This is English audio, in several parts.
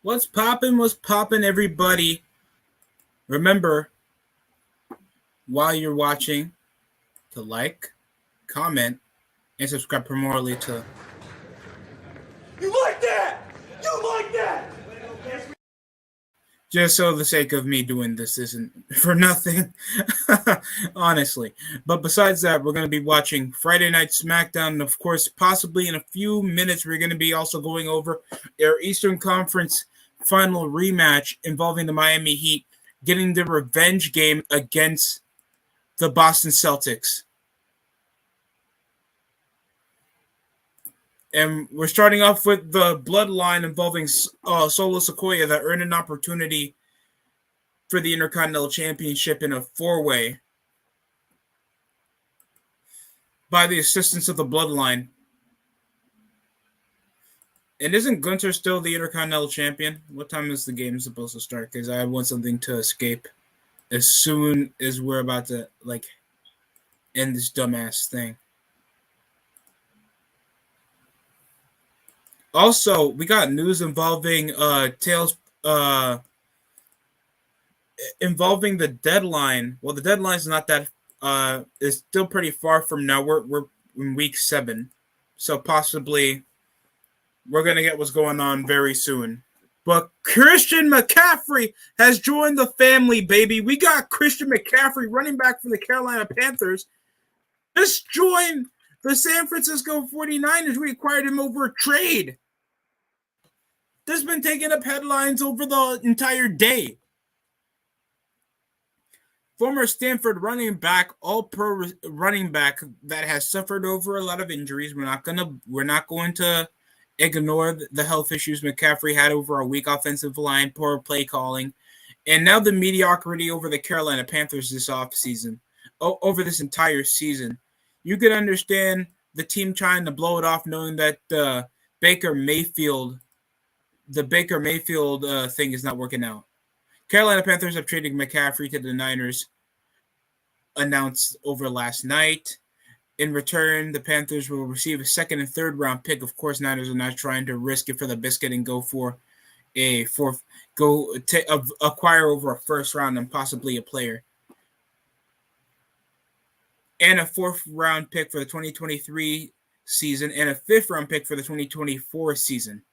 What's poppin', everybody? Remember, while you're watching, to like, comment, and subscribe primarily to... You like that? You like that? Just so the sake of me doing this isn't for nothing, honestly. But besides that, we're going to be watching Friday Night SmackDown. And of course, possibly in a few minutes, we're going to be also going over our Eastern Conference final rematch involving the Miami Heat getting the revenge game against the Boston Celtics. And we're starting off with the bloodline involving Solo Sikoa that earned an opportunity for the Intercontinental Championship in a four-way by the assistance of the bloodline. And isn't Gunther still the Intercontinental Champion? What time is the game supposed to start? Because I want something to escape as soon as we're about to, end this dumbass thing. Also, we got news involving involving the deadline. Well, the deadline's not that is still pretty far from now. We're in week 7. So possibly we're gonna get what's going on very soon. But Christian McCaffrey has joined the family, baby. We got Christian McCaffrey, running back for the Carolina Panthers, just joined the San Francisco 49ers. We acquired him over a trade. This has been taking up headlines over the entire day. Former Stanford running back, all-pro running back that has suffered over a lot of injuries. We're not going to ignore the health issues McCaffrey had over a weak offensive line, poor play calling, and now the mediocrity over the Carolina Panthers this offseason, over this entire season. You could understand the team trying to blow it off, knowing that the Baker Mayfield thing is not working out. Carolina Panthers have traded McCaffrey to the Niners, announced over last night. In return, the Panthers will receive a second and third round pick. Of course, Niners are not trying to risk it for the biscuit and go for a fourth, acquire over a first round and possibly a player. And a fourth round pick for the 2023 season and a fifth round pick for the 2024 season.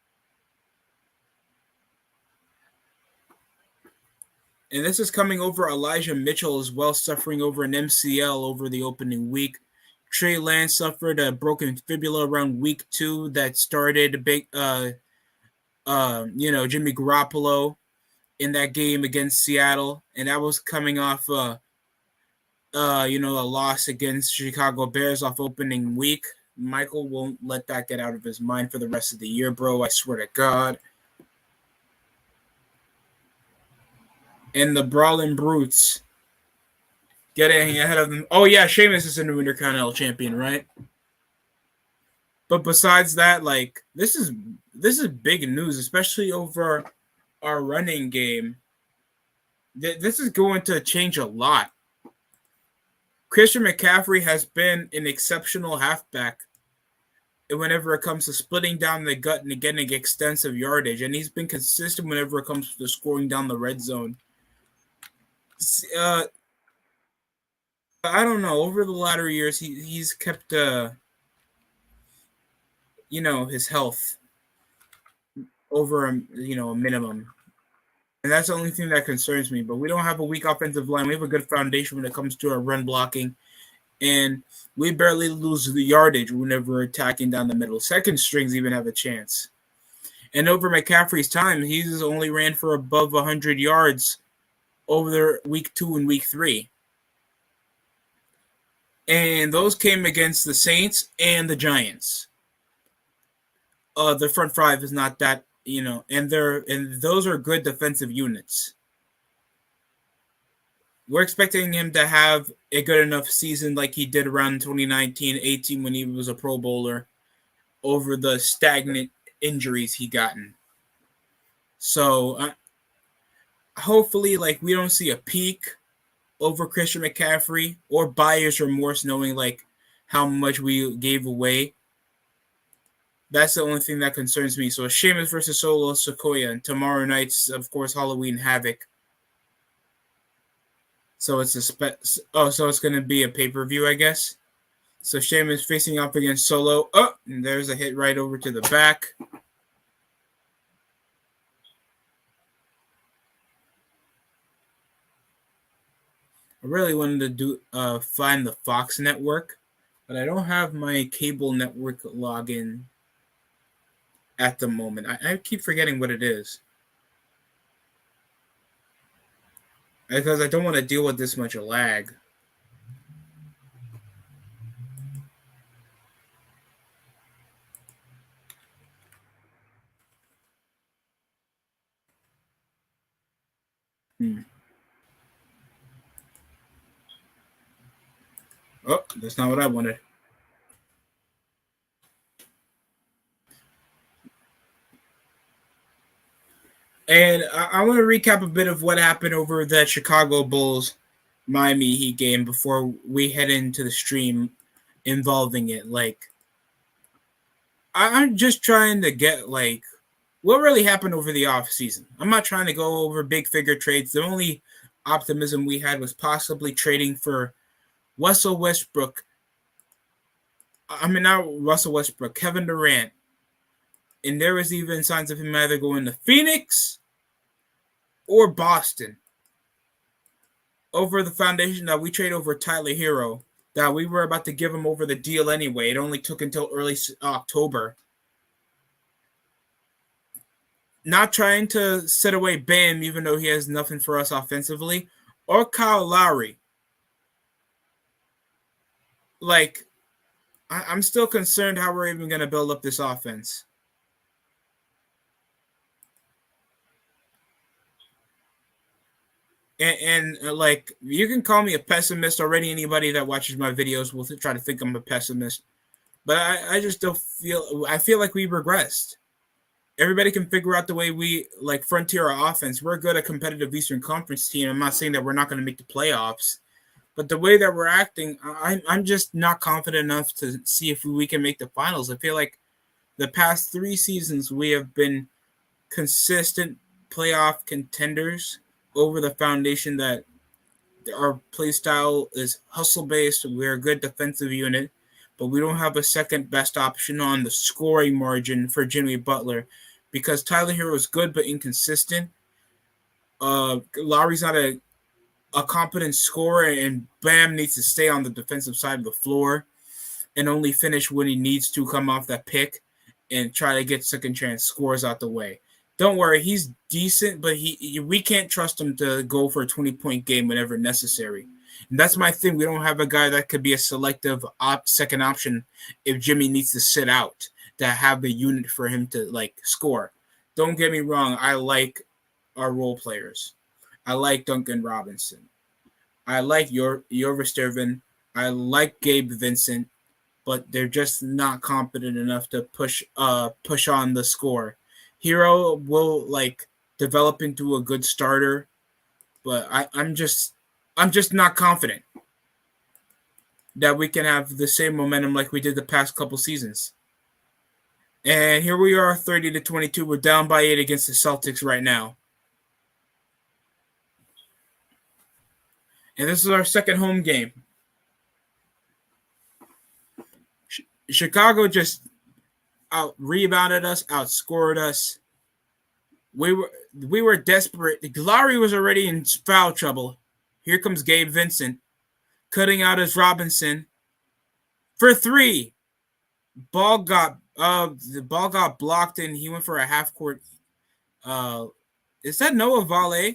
And this is coming over Elijah Mitchell as well, suffering over an MCL over the opening week. Trey Lance suffered a broken fibula around week 2 that started Jimmy Garoppolo in that game against Seattle, and that was coming off a loss against Chicago Bears off opening week. Michael won't let that get out of his mind for the rest of the year, bro. I swear to God. And the Brawling Brutes getting ahead of them. Oh, yeah, Sheamus is a new Intercontinental Champion, right? But besides that, this is big news, especially over our running game. This is going to change a lot. Christian McCaffrey has been an exceptional halfback whenever it comes to splitting down the gut and getting extensive yardage, and he's been consistent whenever it comes to scoring down the red zone. I don't know. Over the latter years, he's kept, his health over a minimum, and that's the only thing that concerns me. But we don't have a weak offensive line. We have a good foundation when it comes to our run blocking, and we barely lose the yardage whenever we're attacking down the middle. Second strings even have a chance. And over McCaffrey's time, he's only ran for above 100 yards over their week 2 and week 3. And those came against the Saints and the Giants. The front five is not that, and those are good defensive units. We're expecting him to have a good enough season like he did around 2019-18 when he was a Pro Bowler over the stagnant injuries he gotten. So hopefully, we don't see a peak over Christian McCaffrey or buyer's remorse knowing how much we gave away. That's the only thing that concerns me. So Sheamus versus Solo Sikoa, and tomorrow night's, of course, Halloween Havoc. So it's so it's gonna be a pay-per-view, I guess. So Sheamus facing up against Solo. Oh, and there's a hit right over to the back. I really wanted to find the Fox network, but I don't have my cable network login at the moment. I keep forgetting what it is. Because I don't want to deal with this much lag. Oh, that's not what I wanted. And I want to recap a bit of what happened over that Chicago Bulls Miami Heat game before we head into the stream involving it. Like, I'm just trying to get, like, what really happened over the off season. I'm not trying to go over big figure trades. The only optimism we had was possibly trading for Russell Westbrook. I mean, not Russell Westbrook, Kevin Durant. And there was even signs of him either going to Phoenix or Boston over the foundation that we trade over Tyler Hero, that we were about to give him over the deal anyway. It only took until early October. Not trying to set away Bam, even though he has nothing for us offensively, or Kyle Lowry. Like, I'm still concerned how we're even going to build up this offense. And like, you can call me a pessimist already. Anybody that watches my videos will try to think I'm a pessimist. But I just don't I feel like we regressed. Everybody can figure out the way we, like, frontier our offense. We're a good at competitive Eastern Conference team. I'm not saying that we're not going to make the playoffs. But the way that we're acting, I'm just not confident enough to see if we can make the finals. I feel like the past 3 seasons we have been consistent playoff contenders over the foundation that our play style is hustle-based. We're a good defensive unit, but we don't have a second best option on the scoring margin for Jimmy Butler because Tyler Hero is good but inconsistent. Lowry's not a competent scorer, and Bam needs to stay on the defensive side of the floor and only finish when he needs to come off that pick and try to get second chance scores out the way. Don't worry, he's decent, but we can't trust him to go for a 20-point game whenever necessary. And that's my thing. We don't have a guy that could be a selective second option if Jimmy needs to sit out, to have the unit for him to, like, score. Don't get me wrong. I like our role players. I like Duncan Robinson. I like Joris Sterven. I like Gabe Vincent, but they're just not competent enough to push on the score. Hero will, like, develop into a good starter, but I'm just not confident that we can have the same momentum like we did the past couple seasons. And here we are, 30-22. We're down by 8 against the Celtics right now. And this is our second home game. Chicago just out-rebounded us, outscored us. We were desperate. Lowry was already in foul trouble. Here comes Gabe Vincent, cutting out as Robinson for 3. The ball got blocked, and he went for a half court. Is that Noah Vale?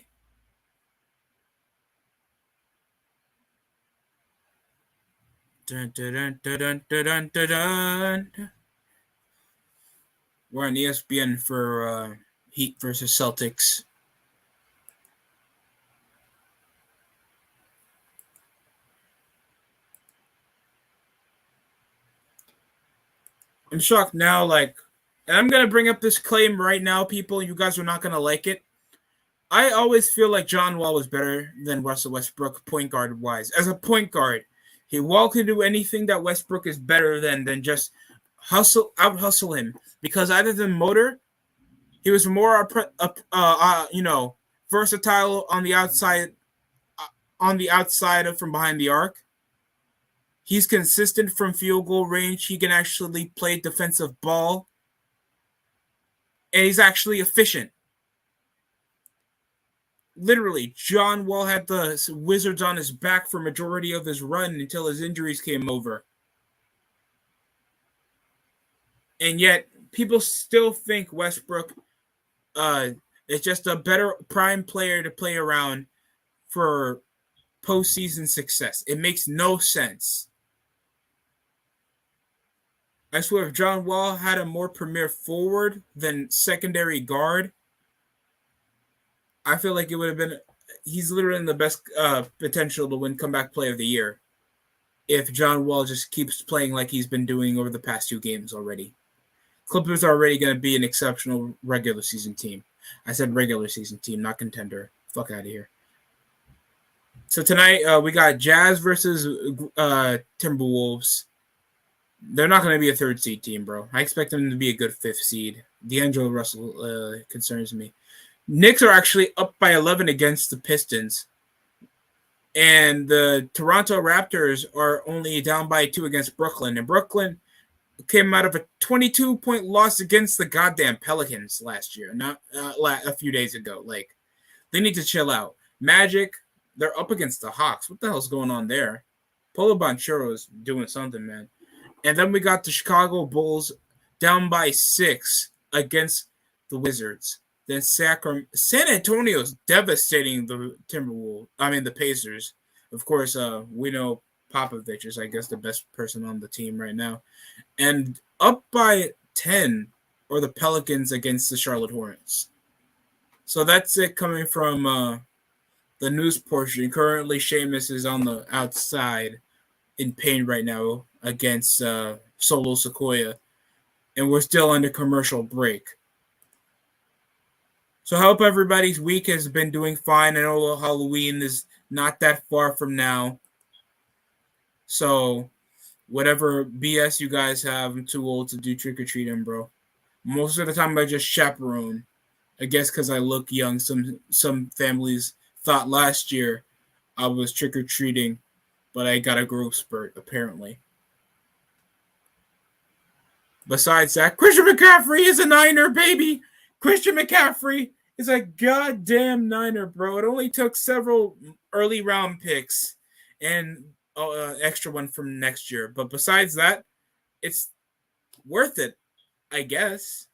Dun, dun, dun, dun, dun, dun, dun. We're on ESPN for Heat versus Celtics. I'm shocked now, like, and I'm going to bring up this claim right now, people. You guys are not going to like it. I always feel like John Wall was better than Russell Westbrook point guard-wise. As a point guard, Wall can do anything that Westbrook is better than just out hustle him, because other than motor, he was more versatile on the outside, of from behind the arc. He's consistent from field goal range. He can actually play defensive ball, and he's actually efficient. Literally, John Wall had the Wizards on his back for majority of his run until his injuries came over. And yet, people still think Westbrook is just a better prime player to play around for postseason success. It makes no sense. I swear, if John Wall had a more premier forward than secondary guard, I feel like it would have been. He's literally in the best potential to win comeback player of the year if John Wall just keeps playing like he's been doing over the past 2 games already. Clippers are already going to be an exceptional regular season team. I said regular season team, not contender. Fuck out of here. So tonight we got Jazz versus Timberwolves. They're not going to be a 3rd seed team, bro. I expect them to be a good 5th seed. D'Angelo Russell concerns me. Knicks are actually up by 11 against the Pistons. And the Toronto Raptors are only down by 2 against Brooklyn. And Brooklyn came out of a 22-point loss against the goddamn Pelicans last year, not a few days ago. Like, they need to chill out. Magic, they're up against the Hawks. What the hell's going on there? Polo Banchero's doing something, man. And then we got the Chicago Bulls down by 6 against the Wizards. Then San Antonio's devastating the the Pacers. Of course, we know Popovich is, I guess, the best person on the team right now. And up by 10 are the Pelicans against the Charlotte Hornets. So that's it coming from the news portion. Currently, Sheamus is on the outside in pain right now against Solo Sequoia. And we're still under commercial break. So I hope everybody's week has been doing fine. I know Halloween is not that far from now. So whatever BS you guys have, I'm too old to do trick-or-treating, bro. Most of the time I just chaperone. I guess because I look young. Some families thought last year I was trick-or-treating, but I got a growth spurt, apparently. Besides that, Christian McCaffrey is a Niner, baby. Christian McCaffrey is a goddamn Niner, bro. It only took several early round picks and extra one from next year. But besides that, it's worth it, I guess.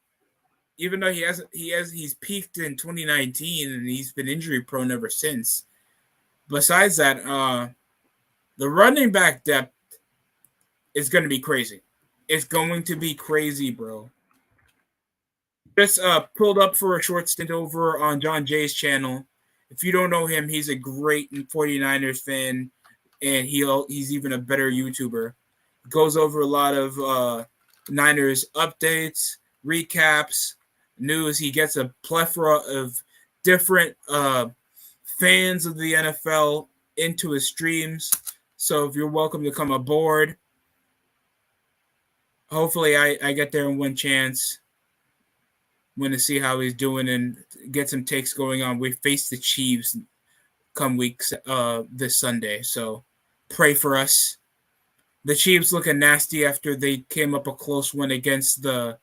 Even though he's peaked in 2019 and he's been injury prone ever since. Besides that, the running back depth is going to be crazy. It's going to be crazy, bro. Just pulled up for a short stint over on John Jay's channel. If you don't know him, he's a great 49ers fan, and he's even a better YouTuber. Goes over a lot of Niners updates, recaps, news. He gets a plethora of different fans of the NFL into his streams. So if you're welcome to come aboard, hopefully I get there in one chance. Want to see how he's doing and get some takes going on. We face the Chiefs come week this Sunday, so pray for us. The Chiefs looking nasty after they came up a close one against the.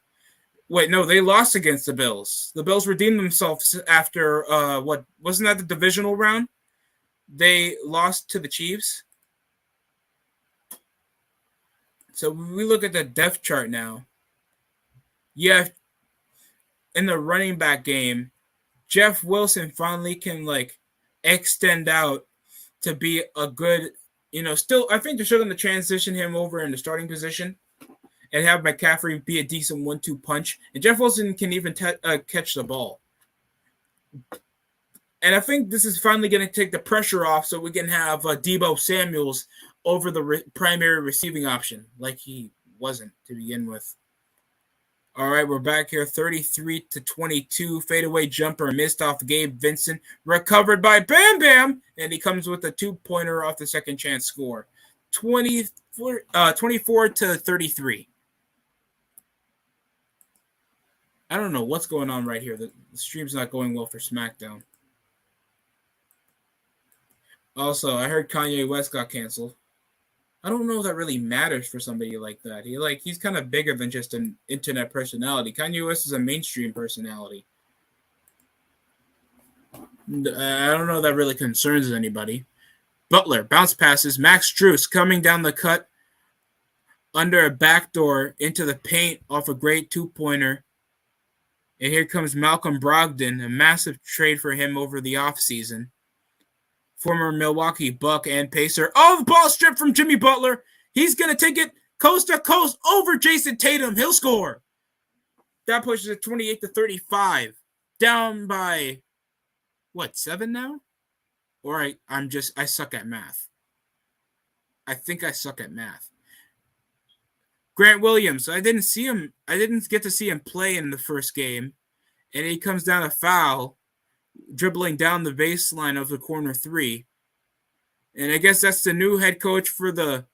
Wait, no, they lost against the Bills. The Bills redeemed themselves after what wasn't that the divisional round? They lost to the Chiefs. So we look at the depth chart now. Yeah. In the running back game, Jeff Wilson finally can extend out to be a good, still I think they're still going to transition him over in the starting position and have McCaffrey be a decent 1-2 punch. And Jeff Wilson can even catch the ball. And I think this is finally going to take the pressure off so we can have Deebo Samuels over the primary receiving option like he wasn't to begin with. All right, we're back here, 33-22. Fadeaway jumper missed off Gabe Vincent. Recovered by Bam Bam. And he comes with a 2-pointer off the second chance score. 24-33. I don't know what's going on right here. The stream's not going well for SmackDown. Also, I heard Kanye West got canceled. I don't know if that really matters for somebody like that. He's kind of bigger than just an internet personality. Kanye West is a mainstream personality. I don't know if that really concerns anybody. Butler bounce passes. Max Struess coming down the cut under a backdoor into the paint off a great two-pointer. And here comes Malcolm Brogdon, a massive trade for him over the offseason. Former Milwaukee Buck and Pacer. Oh, the ball stripped from Jimmy Butler. He's going to take it coast to coast over Jason Tatum. He'll score. That pushes it 28-35. Down by, 7 now? Or I suck at math. I think I suck at math. Grant Williams, I didn't get to see him play in the first game. And he comes down a foul, dribbling down the baseline of the corner three. And I guess that's the new head coach for the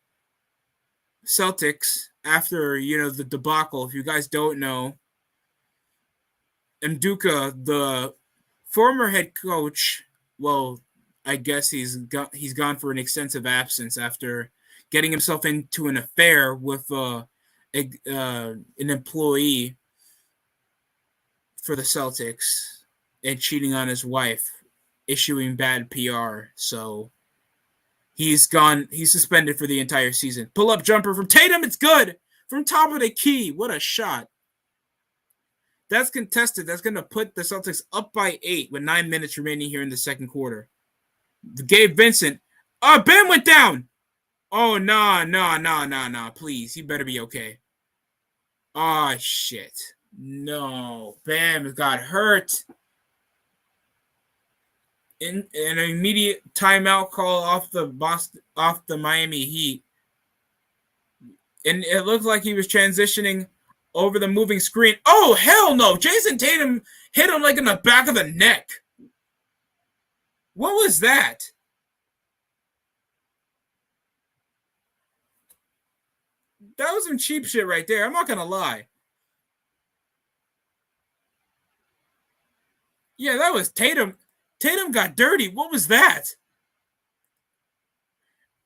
Celtics after, the debacle. If you guys don't know, Mduka, the former head coach, well, I guess he's gone for an extensive absence after getting himself into an affair with an employee for the Celtics and cheating on his wife, issuing bad PR. So he's gone. He's suspended for the entire season. Pull-up jumper from Tatum. It's good. From top of the key. What a shot. That's contested. That's going to put the Celtics up by 8 with 9 minutes remaining here in the second quarter. Gabe Vincent. Oh, Bam went down. Oh, no. Please, he better be okay. Oh, shit. No. Bam got hurt. In an immediate timeout call off the Miami Heat. And it looked like he was transitioning over the moving screen. Oh, hell no. Jason Tatum hit him like in the back of the neck. What was that? That was some cheap shit right there. I'm not going to lie. Yeah, that was Tatum. Tatum got dirty. What was that?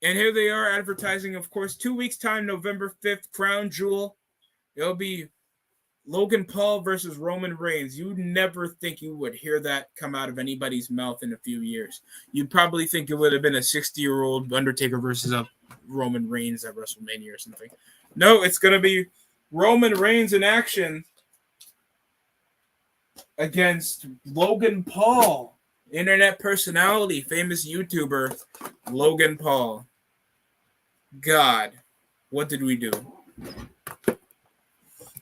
And here they are advertising, of course, 2 weeks' time, November 5th, Crown Jewel. It'll be Logan Paul versus Roman Reigns. You'd never think you would hear that come out of anybody's mouth in a few years. You'd probably think it would have been a 60-year-old Undertaker versus a Roman Reigns at WrestleMania or something. No, it's going to be Roman Reigns in action against Logan Paul. Internet personality, famous YouTuber, Logan Paul. God, what did we do?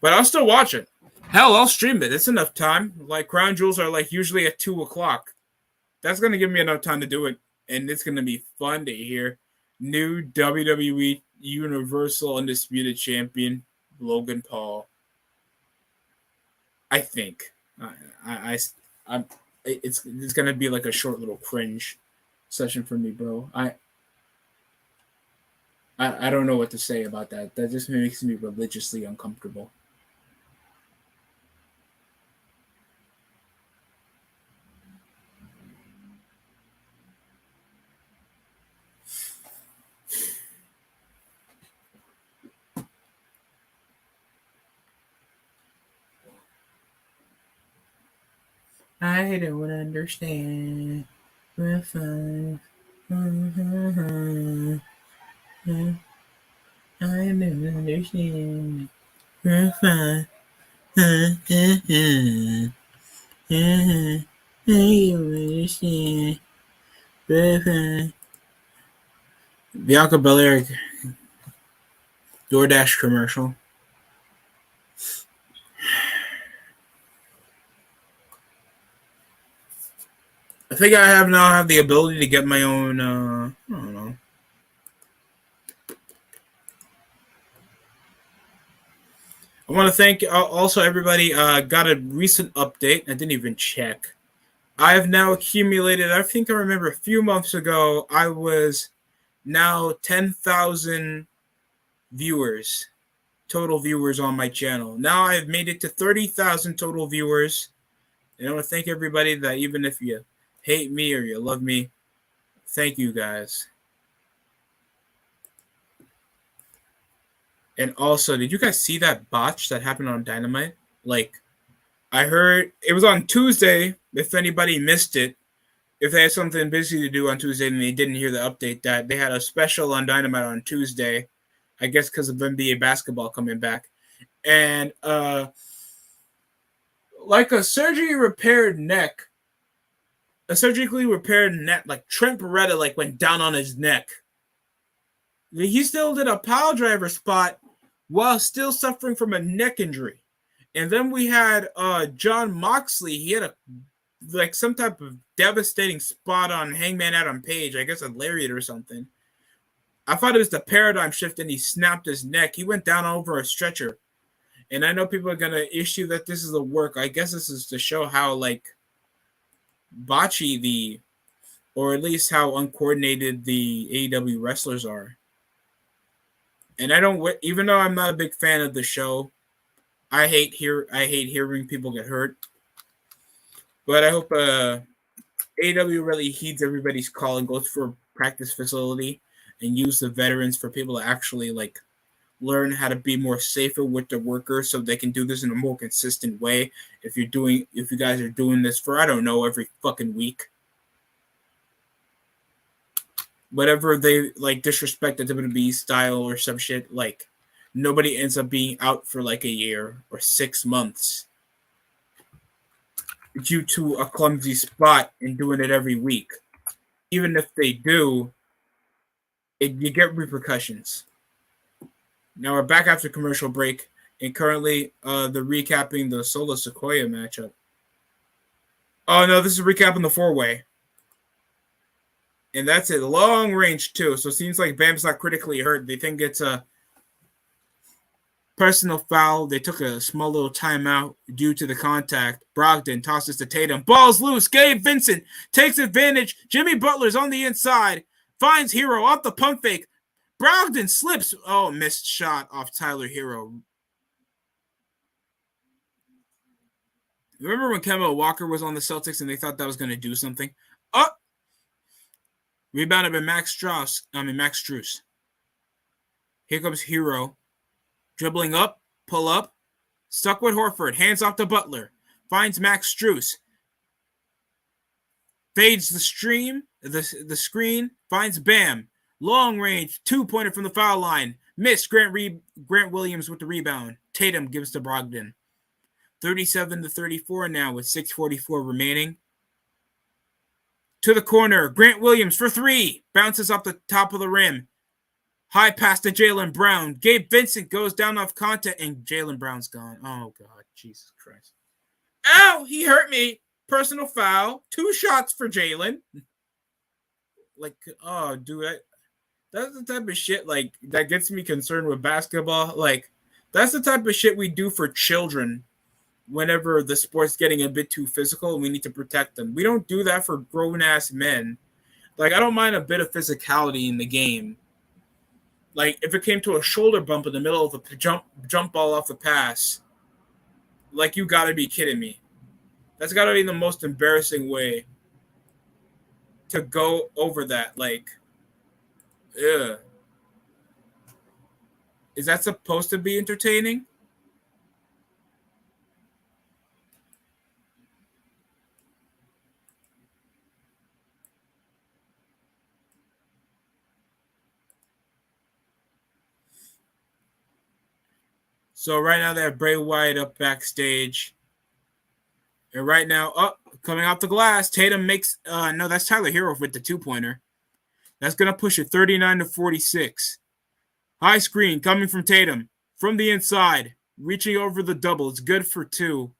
But I'll still watch it. Hell, I'll stream it. It's enough time. Like, Crown Jewels are usually at 2 o'clock. That's going to give me enough time to do it. And it's going to be fun to hear new WWE Universal Undisputed Champion, Logan Paul. I think. It's going to be like a short little cringe session for me, bro. I don't know what to say about that. That just makes me religiously uncomfortable. I don't understand. We're fine. I don't understand. We're fine. I don't understand. We're fine. Bianca Belair DoorDash commercial. I think I now have the ability to get my own, I don't know. I want to thank also everybody. Got a recent update. I didn't even check. I have now accumulated, I think I remember a few months ago, I was now 10,000 viewers. total viewers on my channel. Now I've made it to 30,000 total viewers. And I want to thank everybody that even if you hate me or you love me, thank you guys. And also, did you guys see that botch that happened on Dynamite? Like, I heard it was on Tuesday. If anybody missed it, if they had something busy to do on Tuesday and they didn't hear the update, that they had a special on Dynamite on Tuesday, I guess because of NBA basketball coming back. And like a surgically repaired neck, like Trent Beretta, like went down on his neck. He still did a pile driver spot while still suffering from a neck injury. And then we had Jon Moxley. He had some type of devastating spot on Hangman Adam Page. I guess a lariat or something. I thought it was the paradigm shift, and he snapped his neck. He went down over a stretcher. And I know people are going to issue that this is a work. I guess this is to show how, like, botchy or at least how uncoordinated the AEW wrestlers are. And I don't, even though I'm not a big fan of the show, I hate hearing people get hurt. But I hope AEW really heeds everybody's call and goes for a practice facility and use the veterans for people to actually like learn how to be more safer with their workers so they can do this in a more consistent way. If you guys are doing this for, I don't know, every fucking week. Whatever they like disrespect the WWE style or some shit, like nobody ends up being out for like a year or 6 months due to a clumsy spot and doing it every week. Even if they do, you get repercussions. Now we're back after commercial break, and currently they're recapping the Solo Sequoia matchup. Oh no, this is recapping the 4-way. And that's it. Long range, too. So it seems like Bam's not critically hurt. They think it's a personal foul. They took a small little timeout due to the contact. Brogdon tosses to Tatum. Ball's loose. Gabe Vincent takes advantage. Jimmy Butler's on the inside. Finds Hero off the pump fake. Brogdon slips. Oh, missed shot off Tyler Hero. Remember when Kemba Walker was on the Celtics and they thought that was going to do something? Oh! Rebounded by Max Strus. Here comes Hero. Dribbling up, pull up. Stuck with Horford. Hands off to Butler. Finds Max Strus. Fades the screen. Finds Bam. Long range. 2-pointer from the foul line. Missed. Grant Williams with the rebound. Tatum gives to Brogdon. 37-34 now with 6:44 remaining. To the corner, Grant Williams for 3. Bounces off the top of the rim. High pass to Jaylen Brown. Gabe Vincent goes down off contact, and Jaylen Brown's gone. Oh, God. Jesus Christ. Ow! He hurt me. Personal foul. 2 shots for Jaylen. Like, oh, dude. That's the type of shit, like, that gets me concerned with basketball. Like, that's the type of shit we do for children. Whenever the sport's getting a bit too physical, we need to protect them. We don't do that for grown-ass men. Like, I don't mind a bit of physicality in the game. Like, if it came to a shoulder bump in the middle of a jump ball off the pass, like, you gotta be kidding me. That's gotta be the most embarrassing way to go over that. Like, ugh. Is that supposed to be entertaining? So right now they have Bray Wyatt up backstage. And right now, coming off the glass, Tatum makes no, that's Tyler Hero with the 2-pointer. That's gonna push it 39-46. High screen coming from Tatum from the inside, reaching over the double. It's good for 2.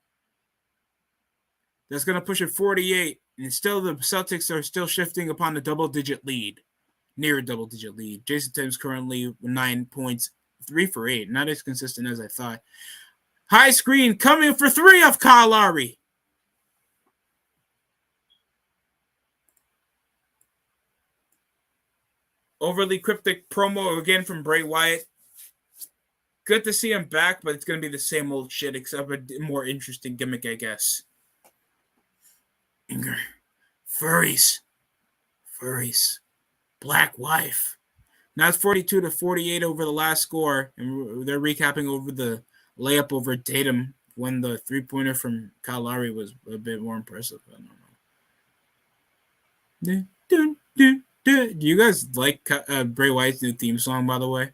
That's gonna push it 48. And still the Celtics are still shifting upon a double-digit lead. Near a double-digit lead. Jason Tatum's currently 9 points. 3 for 8. Not as consistent as I thought. High screen coming for 3 off Kyle Lowry. Overly cryptic promo again from Bray Wyatt. good to see him back, but it's going to be the same old shit, except a more interesting gimmick, I guess. Inger. Furries. Black wife. Now it's 42-48 over the last score, and they're recapping over the layup over Tatum when the three-pointer from Kyle Lowry was a bit more impressive. I don't know. Do you guys like Bray Wyatt's new theme song, by the way?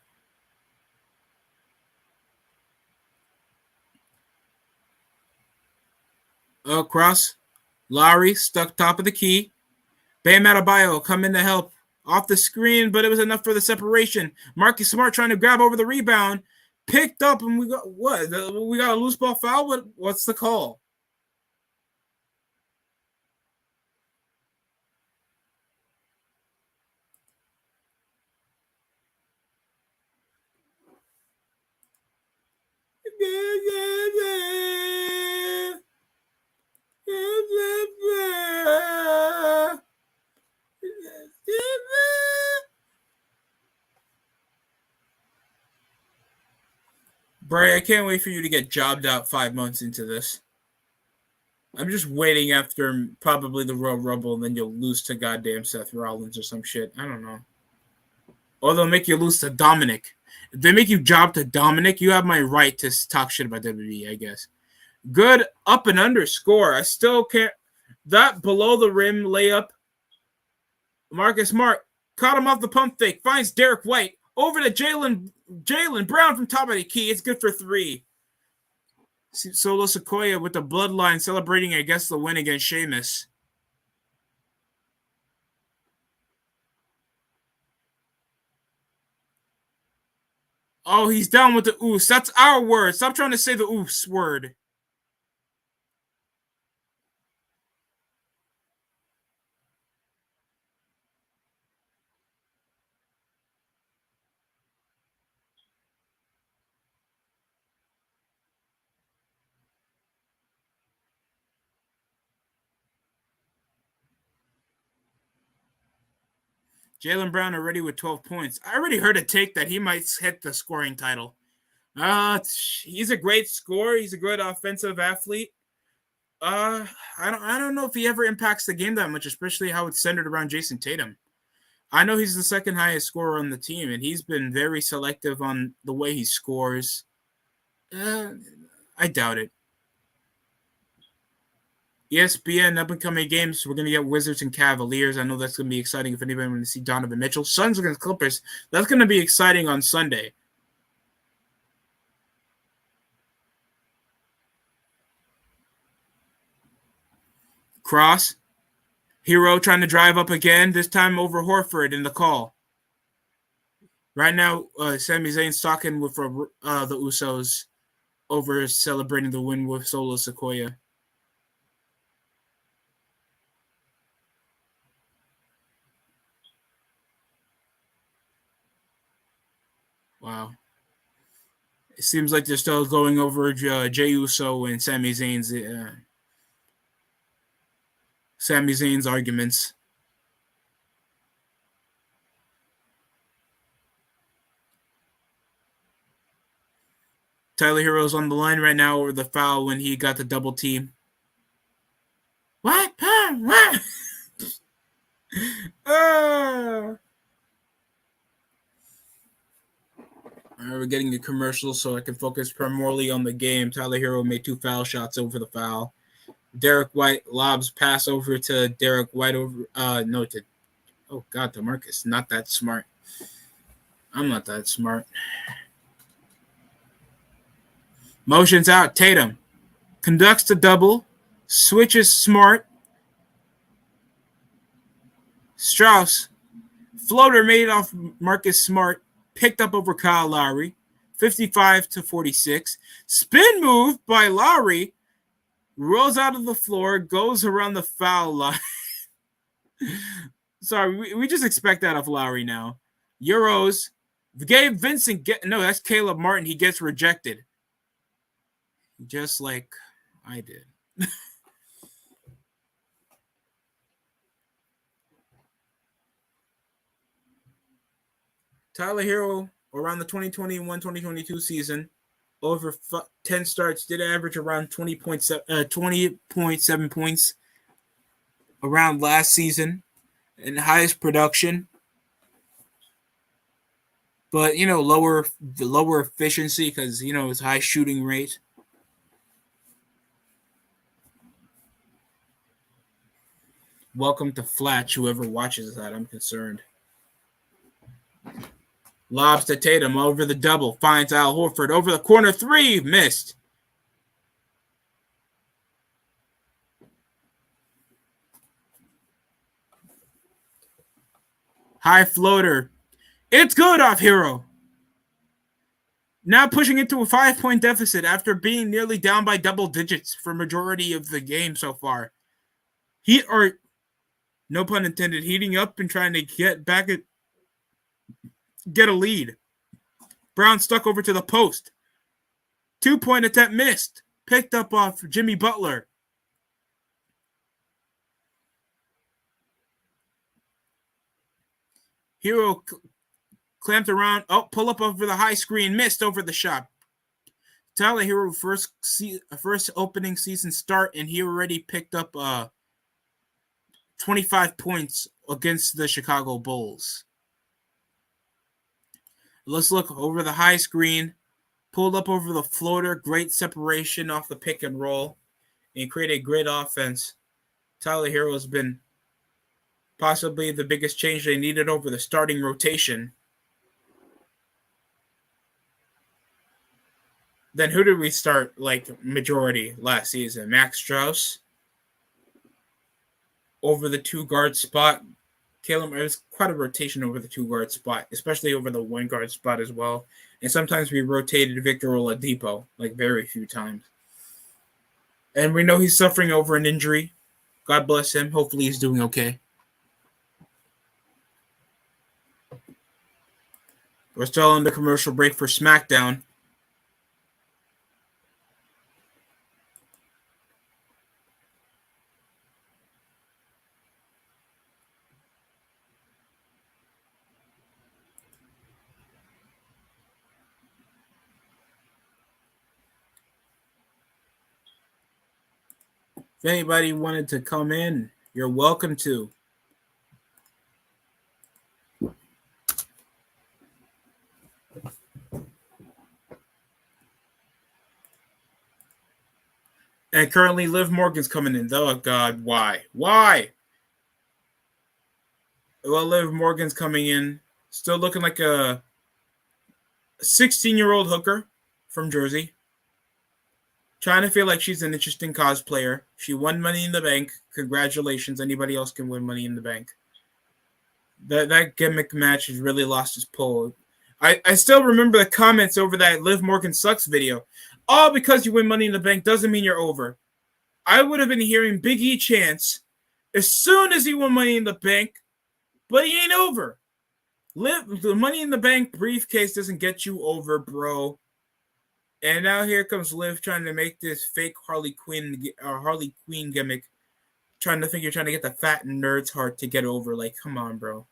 Cross. Lowry stuck top of the key. Bam Adebayo come in to help. Off the screen, but it was enough for the separation. Marcus Smart trying to grab over the rebound. Picked up, and we got what? We got a loose ball foul? What's the call? Bray, I can't wait for you to get jobbed out 5 months into this. I'm just waiting after probably the Royal Rumble, and then you'll lose to goddamn Seth Rollins or some shit. I don't know. Or they'll make you lose to Dominic. If they make you job to Dominic, you have my right to talk shit about WWE, I guess. Good up and under score. I still can't. That below the rim layup. Marcus Smart caught him off the pump fake. Finds Derek White. Over to Jaylen Brown from top of the key. It's good for 3. Solo Sikoa with the bloodline celebrating, I guess, the win against Sheamus. Oh, he's down with the oos. That's our word. Stop trying to say the oos word. Jaylen Brown already with 12 points. I already heard a take that he might hit the scoring title. He's a great scorer. He's a good offensive athlete. I don't know if he ever impacts the game that much, especially how it's centered around Jason Tatum. I know he's the second highest scorer on the team, and he's been very selective on the way he scores. I doubt it. ESPN up-and-coming games. We're going to get Wizards and Cavaliers. I know that's going to be exciting if anybody wants to see Donovan Mitchell. Suns against Clippers. That's going to be exciting on Sunday. Cross. Hero trying to drive up again, this time over Horford in the call. Right now, Sami Zayn's talking with the Usos over celebrating the win with Solo Sikoa. Wow. It seems like they're still going over Jey Uso and Sami Zayn's arguments. Tyler Hero's on the line right now over the foul when he got the double team. What? What? We're getting a commercial so I can focus primarily on the game. Tyler Hero made 2 foul shots over the foul. Derek White lobs pass over to Derek White to DeMarcus. Not that smart. I'm not that smart. Motions out. Tatum conducts the double. Switches Smart. Strauss. Floater made off Marcus Smart. Picked up over Kyle Lowry. 55-46. Spin move by Lowry. Rolls out of the floor. Goes around the foul line. Sorry, we just expect that of Lowry now. Euros. Gabe Vincent. That's Caleb Martin. He gets rejected. Just like I did. Tyler Hero around the 2021-2022 season, over 10 starts, did average around 20.7 points around last season, and highest production. But lower efficiency because his high shooting rate. Welcome to Flatch, whoever watches that. I'm concerned. Lobs to Tatum over the double. Finds Al Horford over the corner. Three. Missed. High floater. It's good off Hero. Now pushing into a 5-point deficit after being nearly down by double digits for majority of the game so far. No pun intended, heating up and trying to get a lead. Brown stuck over to the post. 2-point attempt missed. Picked up off Jimmy Butler. Hero clamped around. Oh, pull up over the high screen. Missed over the shot. Tyler Hero first opening season start, and he already picked up 25 points against the Chicago Bulls. Let's look over the high screen. Pulled up over the floater. Great separation off the pick and roll. And create a great offense. Tyler Hero has been possibly the biggest change they needed over the starting rotation. Then who did we start majority last season? Max Strus over the 2-guard spot. Caleb, it was quite a rotation over the 2-guard spot, especially over the 1-guard spot as well. And sometimes we rotated Victor Oladipo, very few times. And we know he's suffering over an injury. God bless him. Hopefully he's doing okay. We're still on the commercial break for SmackDown. If anybody wanted to come in, you're welcome to. And currently Liv Morgan's coming in. Oh, God, why? Why? Well, Liv Morgan's coming in. Still looking like a 16-year-old hooker from Jersey. Trying to feel like she's an interesting cosplayer. She won Money in the Bank. Congratulations. Anybody else can win Money in the Bank. That gimmick match has really lost its pull. I still remember the comments over that Liv Morgan Sucks video. All because you win Money in the Bank doesn't mean you're over. I would have been hearing Big E chants as soon as he won Money in the Bank, but he ain't over. The Money in the Bank briefcase doesn't get you over, bro. And now here comes Liv trying to make this fake Harley Quinn gimmick, trying to think you're trying to get the fat nerd's heart to get over. Come on, bro.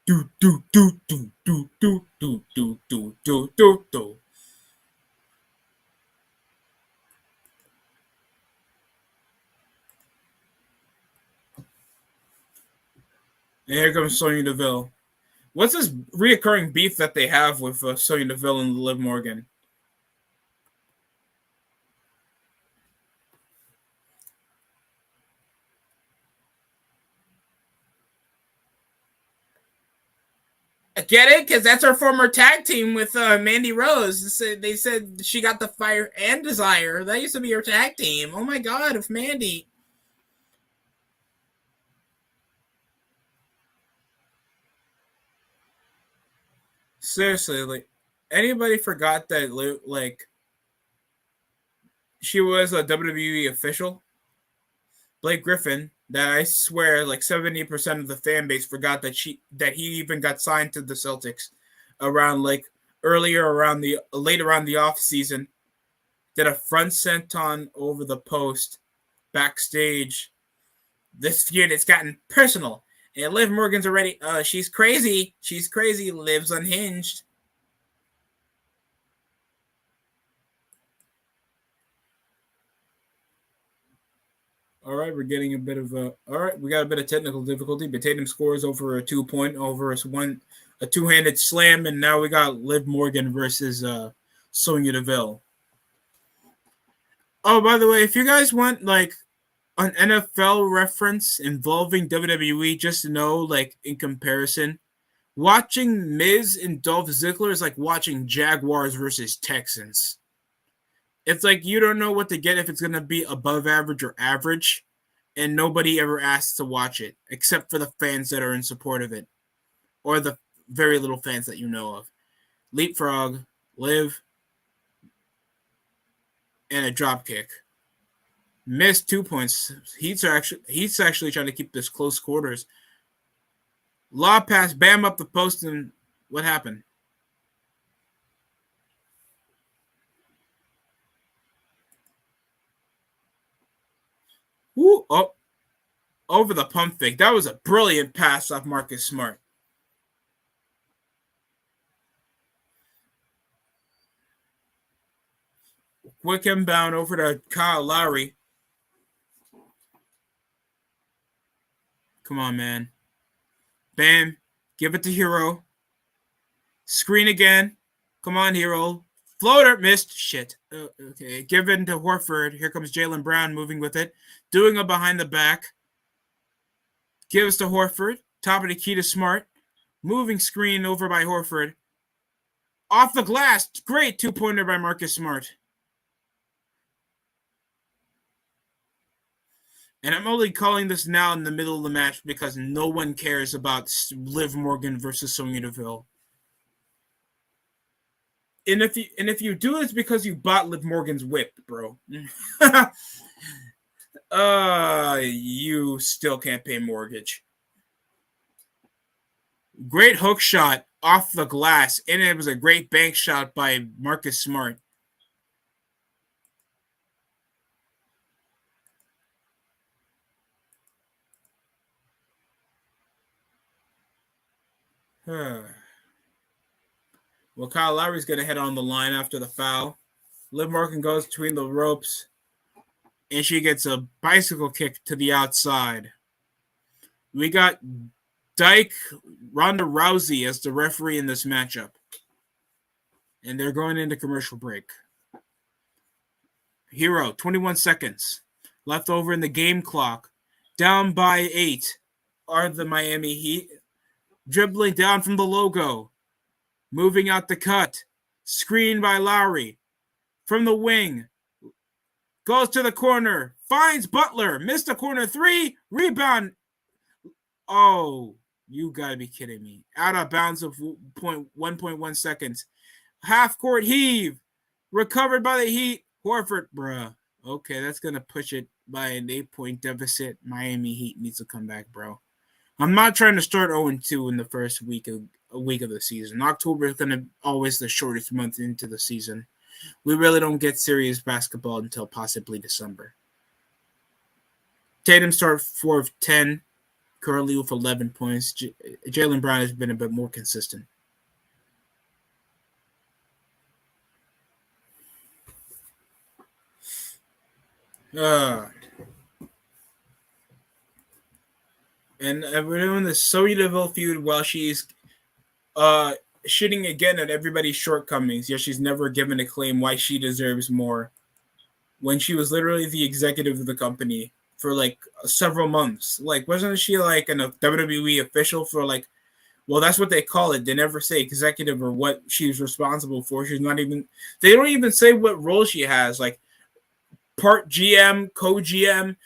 Do do do do do do do do do do do do. And here comes Sonya Deville. What's this reoccurring beef that they have with Sonya Deville and Liv Morgan? I get it, because that's our former tag team with Mandy Rose. They said she got the Fire and Desire. That used to be her tag team. Oh my God, if Mandy... Seriously, anybody forgot that, she was a WWE official? Blake Griffin, that I swear, 70% of the fan base forgot that he even got signed to the Celtics around, late around the off season. Did a front senton over the post backstage. This feud has gotten personal, And Liv Morgan's already, she's crazy. She's crazy. Liv's unhinged. All right, we're getting a bit of a. All right, we got a bit of technical difficulty, but Tatum scores over a 2-point over a two-handed slam, and now we got Liv Morgan versus Sonya Deville. Oh, by the way, if you guys want like an NFL reference involving WWE, just to know, like in comparison, watching Miz and Dolph Ziggler is like watching Jaguars versus Texans. It's like you don't know what to get if it's going to be above average or average, and nobody ever asks to watch it except for the fans that are in support of it or the very little fans that you know of. Leapfrog, Liv, and a drop kick. Missed 2 points. Heat's actually trying to keep this close quarters. Law pass, bam up the post, and what happened? Woo! Oh, over the pump fake. That was a brilliant pass off Marcus Smart. Quick inbound over to Kyle Lowry. Come on, man. Bam. Give it to Hero. Screen again. Come on, Hero. Floater. Missed. Shit. Okay. Given to Horford. Here comes Jaylen Brown moving with it. Doing a behind the back. Gives to Horford. Top of the key to Smart. Moving screen over by Horford. Off the glass. Great 2-pointer by Marcus Smart. And I'm only calling this now in the middle of the match because no one cares about Liv Morgan versus Sonya Deville. And if you do this because you bought Liv Morgan's whip, bro, you still can't pay mortgage. Great hook shot off the glass, and it was a great bank shot by Marcus Smart. Well, Kyle Lowry's going to head on the line after the foul. Liv Morgan goes between the ropes, and she gets a bicycle kick to the outside. We got Dyke Ronda Rousey as the referee in this matchup. And they're going into commercial break. Hero, 21 seconds left over in the game clock. Down by 8 are the Miami Heat. Dribbling down from the logo. Moving out the cut. Screen by Lowry. From the wing. Goes to the corner. Finds Butler. Missed a corner 3. Rebound. Oh, you gotta be kidding me. Out of bounds of 1.1 seconds. Half court heave. Recovered by the Heat. Horford, bruh. Okay, that's going to push it by an 8-point deficit. Miami Heat needs to come back, bro. I'm not trying to start 0-2 in the first week of the season. October is going to always the shortest month into the season. We really don't get serious basketball until possibly December. Tatum started 4 of 10, currently with 11 points. Jaylen Brown has been a bit more consistent. And we're doing the Sonya Deville feud while she's shitting again at everybody's shortcomings. Yet she's never given a claim why she deserves more. When she was literally the executive of the company for like several months. Like, wasn't she like a WWE official for like, well, that's what they call it. They never say executive or what she's responsible for. She's not even, they don't even say what role she has. Like, part GM, co-GM,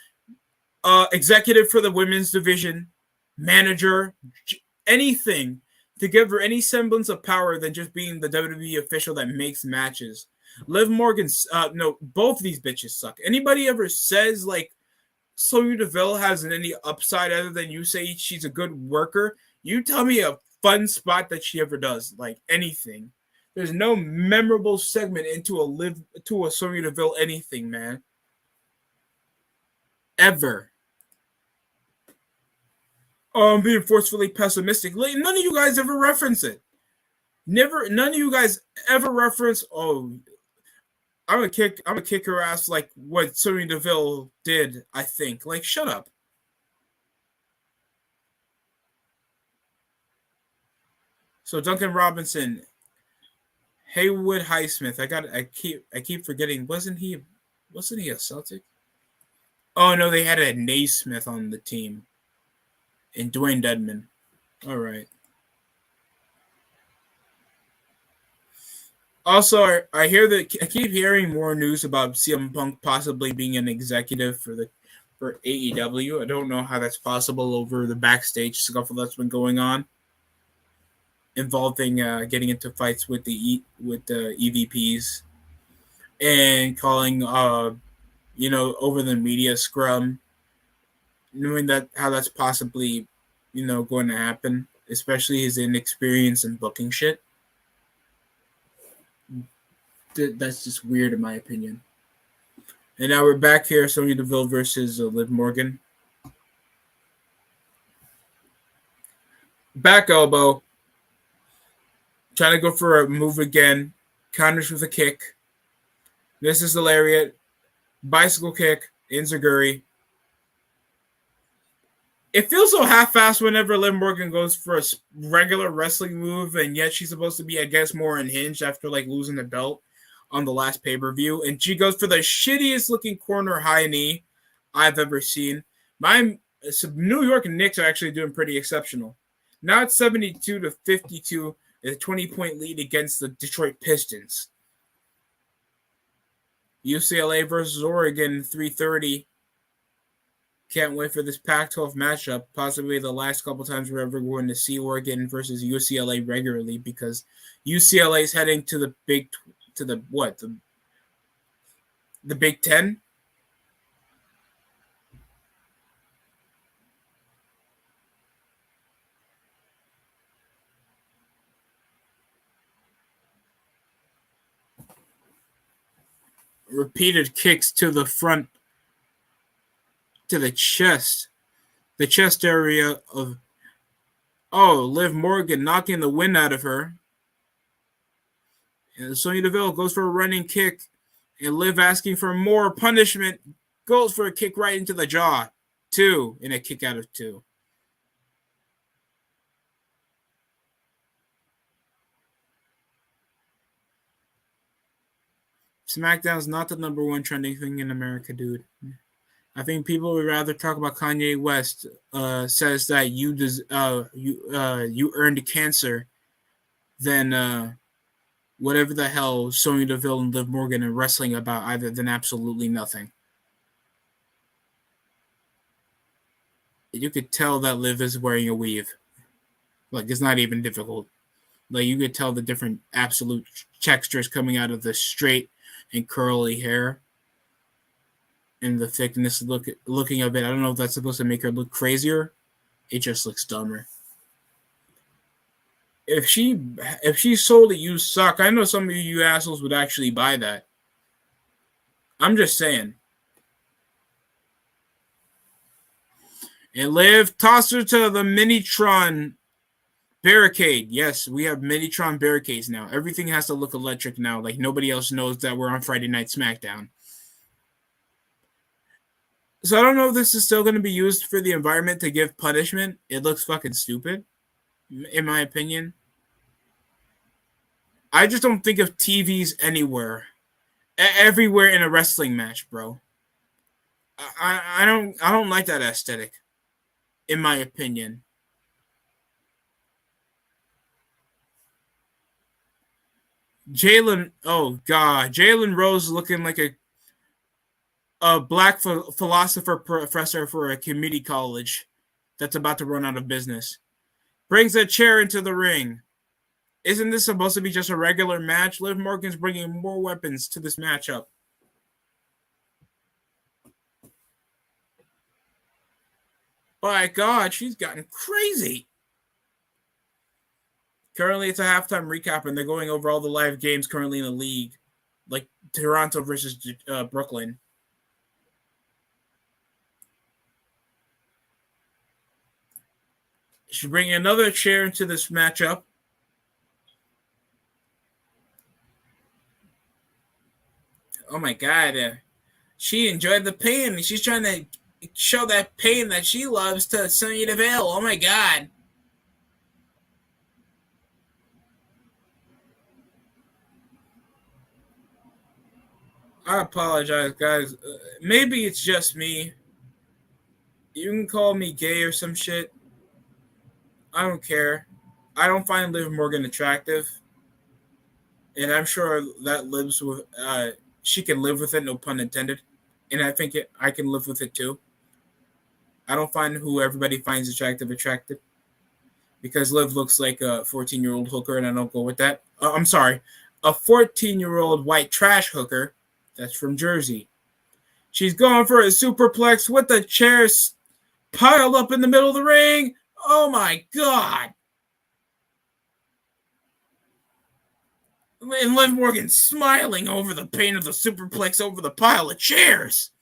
executive for the women's division, manager, anything to give her any semblance of power than just being the WWE official that makes matches. Liv Morgan's, no, both of these bitches suck. Anybody ever says like Sonya Deville has any upside other than you say she's a good worker, you tell me a fun spot that she ever does, like anything. There's no memorable segment into a Sonya Deville anything, man. Ever. Oh, I'm being forcefully pessimistic. Like, none of you guys ever reference it. Never. None of you guys ever reference. Oh, I'm gonna kick her ass like what Sonya Deville did. I think. Like, shut up. So Duncan Robinson, Haywood Highsmith. I keep forgetting. Wasn't he a Celtic? Oh no, they had a Naismith on the team and Dwayne Dedman. All right. Also, I keep hearing more news about CM Punk possibly being an executive for AEW. I don't know how that's possible over the backstage scuffle that's been going on, involving getting into fights with the EVPs and calling over the media scrum, knowing that how that's possibly going to happen, especially his inexperience in booking shit. That's just weird in my opinion. And now we're back here, Sonya Deville versus Liv Morgan. Back elbow. Trying to go for a move again. Counters with a kick. This is the lariat. Bicycle kick. Enziguri. It feels so half-assed whenever Liv Morgan goes for a regular wrestling move, and yet she's supposed to be, I guess, more unhinged after like losing the belt on the last pay-per-view. And she goes for the shittiest looking corner high knee I've ever seen. My New York Knicks are actually doing pretty exceptional. Now it's 72-52, a 20-point lead against the Detroit Pistons. UCLA versus Oregon, 3:30. Can't wait for this Pac-12 matchup. Possibly the last couple times we're ever going to see Oregon versus UCLA regularly, because UCLA is heading to the Big Ten. Repeated kicks to the front, to the chest area of Liv Morgan, knocking the wind out of her. And Sonya Deville goes for a running kick, and Liv asking for more punishment, goes for a kick right into the jaw. 2, and a kick out of 2. SmackDown's not the number one trending thing in America, dude. I think people would rather talk about Kanye West says that you earned cancer than whatever the hell Sonya Deville and Liv Morgan are wrestling about, either than absolutely nothing. You could tell that Liv is wearing a weave. Like, it's not even difficult. Like, you could tell the different absolute textures coming out of the straight and curly hair and the thickness looking of it. I don't know if that's supposed to make her look crazier. It just looks dumber. If she solely used sock, I know some of you assholes would actually buy that. I'm just saying. And Liv tossed her to the Minitron barricade. Yes, we have Minitron barricades now. Everything has to look electric now. Like, nobody else knows that we're on Friday Night SmackDown. So I don't know if this is still going to be used for the environment to give punishment. It looks fucking stupid, in my opinion. I just don't think of TVs everywhere in a wrestling match, bro. I don't like that aesthetic, in my opinion. Jalen Rose looking like a black philosopher professor for a community college that's about to run out of business. Brings a chair into the ring. Isn't this supposed to be just a regular match? Liv Morgan's bringing more weapons to this matchup. By God, she's gotten crazy. Currently, it's a halftime recap, and they're going over all the live games currently in the league, like Toronto versus Brooklyn. She's bringing another chair into this matchup. Oh my god. She enjoyed the pain. She's trying to show that pain that she loves to Sonya Deville. Oh my god. I apologize, guys. Maybe it's just me. You can call me gay or some shit. I don't care. I don't find Liv Morgan attractive. And I'm sure that lives with, she can live with it, no pun intended. And I think I can live with it too. I don't find who everybody finds attractive. Because Liv looks like a 14-year-old hooker, and I don't go with that. I'm sorry, a 14-year-old white trash hooker that's from Jersey. She's going for a superplex with the chairs piled up in the middle of the ring. Oh my god. And Liv Morgan smiling over the pain of the superplex over the pile of chairs.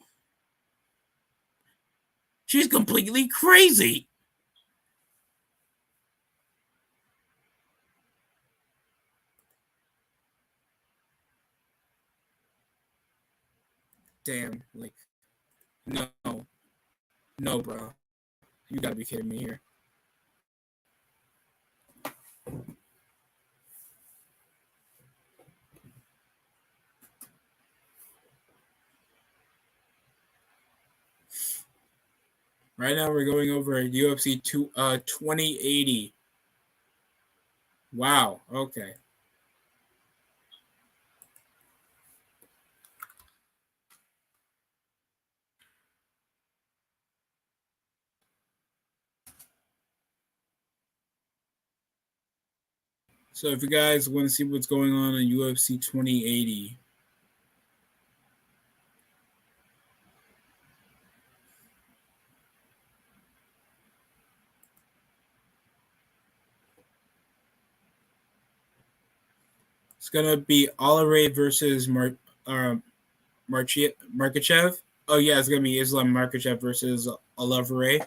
She's completely crazy. Damn, like, no, bro. You gotta be kidding me here. Right now we're going over UFC 2080. Wow, okay. So if you guys want to see what's going on in UFC 2080, it's gonna be Oliveira versus Markachev. Oh yeah, it's gonna be Islam Markachev versus Oliveira.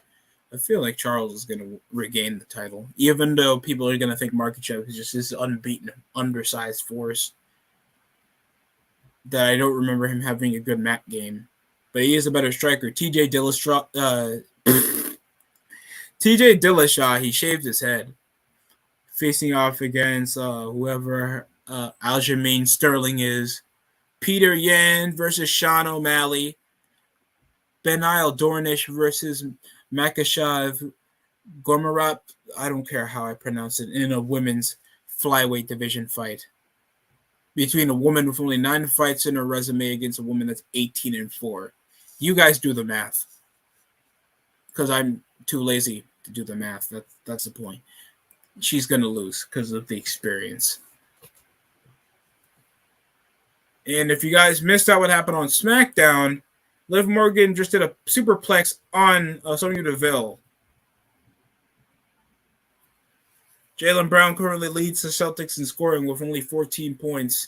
I feel like Charles is gonna regain the title, even though people are gonna think Markachev is just this unbeaten, undersized force. That I don't remember him having a good mat game, but he is a better striker. TJ Dillashaw, he shaved his head, facing off against whoever Aljamain Sterling is. Peter Yan versus Sean O'Malley. Benail Dornish versus Makashav Gormarap. I don't care how I pronounce it, in a women's flyweight division fight. Between a woman with only 9 fights in her resume against a woman that's 18-4. You guys do the math. Because I'm too lazy to do the math. That's the point. She's going to lose because of the experience. And if you guys missed out what happened on SmackDown, Liv Morgan just did a superplex on Sonya Deville. Jaylen Brown currently leads the Celtics in scoring with only 14 points.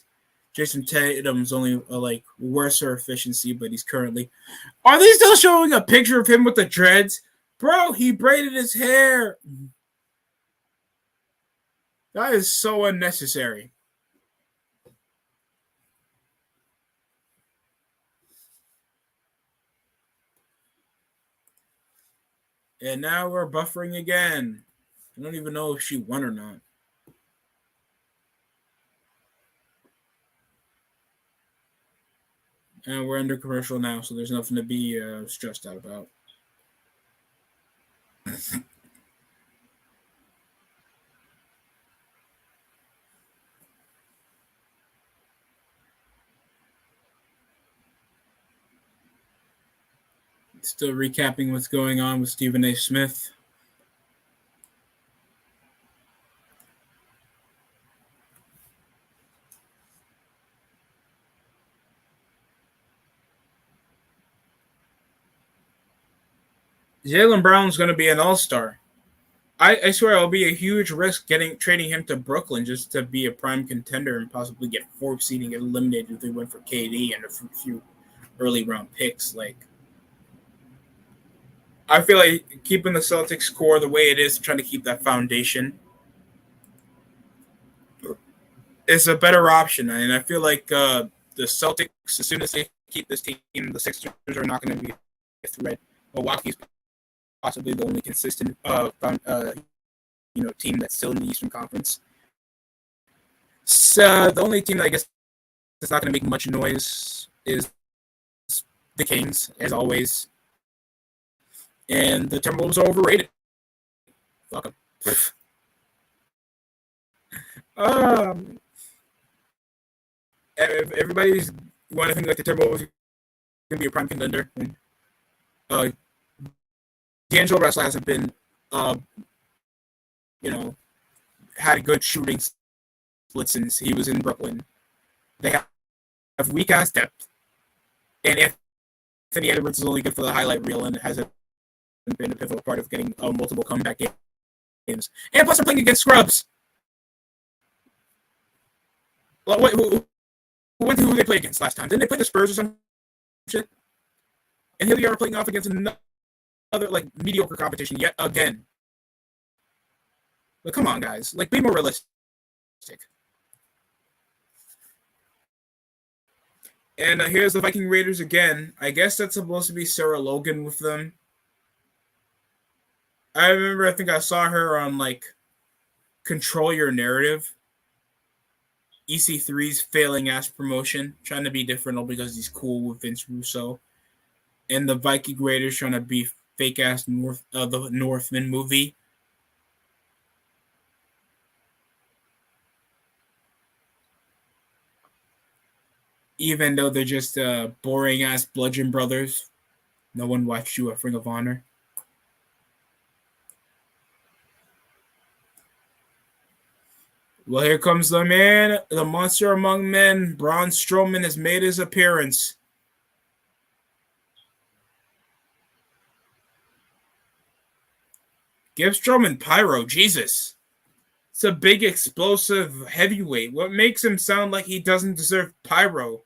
Jason Tatum's only worse efficiency, but he's currently. Are they still showing a picture of him with the dreads? Bro, he braided his hair. That is so unnecessary. And now we're buffering again. I don't even know if she won or not. And we're under commercial now, so there's nothing to be stressed out about. Still recapping what's going on with Stephen A. Smith. Jaylen Brown's going to be an all-star. I swear it'll be a huge risk trading him to Brooklyn just to be a prime contender and possibly get 4th seeding and eliminated if they went for KD and a few early round picks. Like, I feel like keeping the Celtics core the way it is, trying to keep that foundation, is a better option. And I feel like the Celtics, as soon as they keep this team, the Sixers are not going to be a threat. Milwaukee's possibly the only consistent team that's still in the Eastern Conference. So the only team that I guess is not going to make much noise is the Kings, as always. And the Timberwolves are overrated. Fuck them. Everybody's want to think like the Timberwolves are going to be a prime contender. Uh, D'Angelo Russell hasn't been, had a good shooting split since he was in Brooklyn. They have weak ass depth, and Anthony Edwards is only good for the highlight reel and hasn't been a pivotal part of getting multiple comeback games. And plus, they're playing against scrubs. Well, who did they play against last time? Didn't they play the Spurs or some shit? And here they are playing off against another like mediocre competition yet again. But come on, guys, like be more realistic. And here's the Viking Raiders again. I guess that's supposed to be Sarah Logan with them. I remember, I think I saw her on like Control Your Narrative. EC3's failing ass promotion, trying to be different all because he's cool with Vince Russo. And the Viking Raiders trying to be fake ass the Northman movie. Even though they're just boring ass bludgeon brothers. No one watched you at Ring of Honor. Well, here comes the man, the monster among men. Braun Strowman has made his appearance. Give Strowman pyro, Jesus. It's a big, explosive heavyweight. What makes him sound like he doesn't deserve pyro?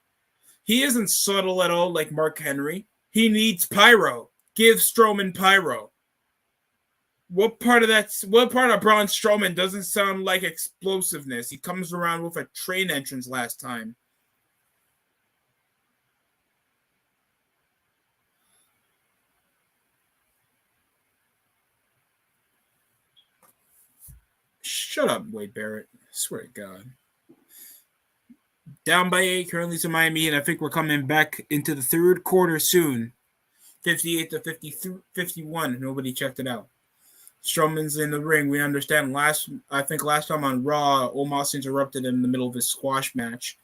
He isn't subtle at all like Mark Henry. He needs pyro. Give Strowman pyro. What part of Braun Strowman doesn't sound like explosiveness? He comes around with a train entrance last time. Shut up, Wade Barrett. I swear to God. Down by 8 currently to Miami, and I think we're coming back into the third quarter soon. 58 to 51. Nobody checked it out. Strowman's in the ring. We understand. Last time on Raw, Omos interrupted him in the middle of his squash match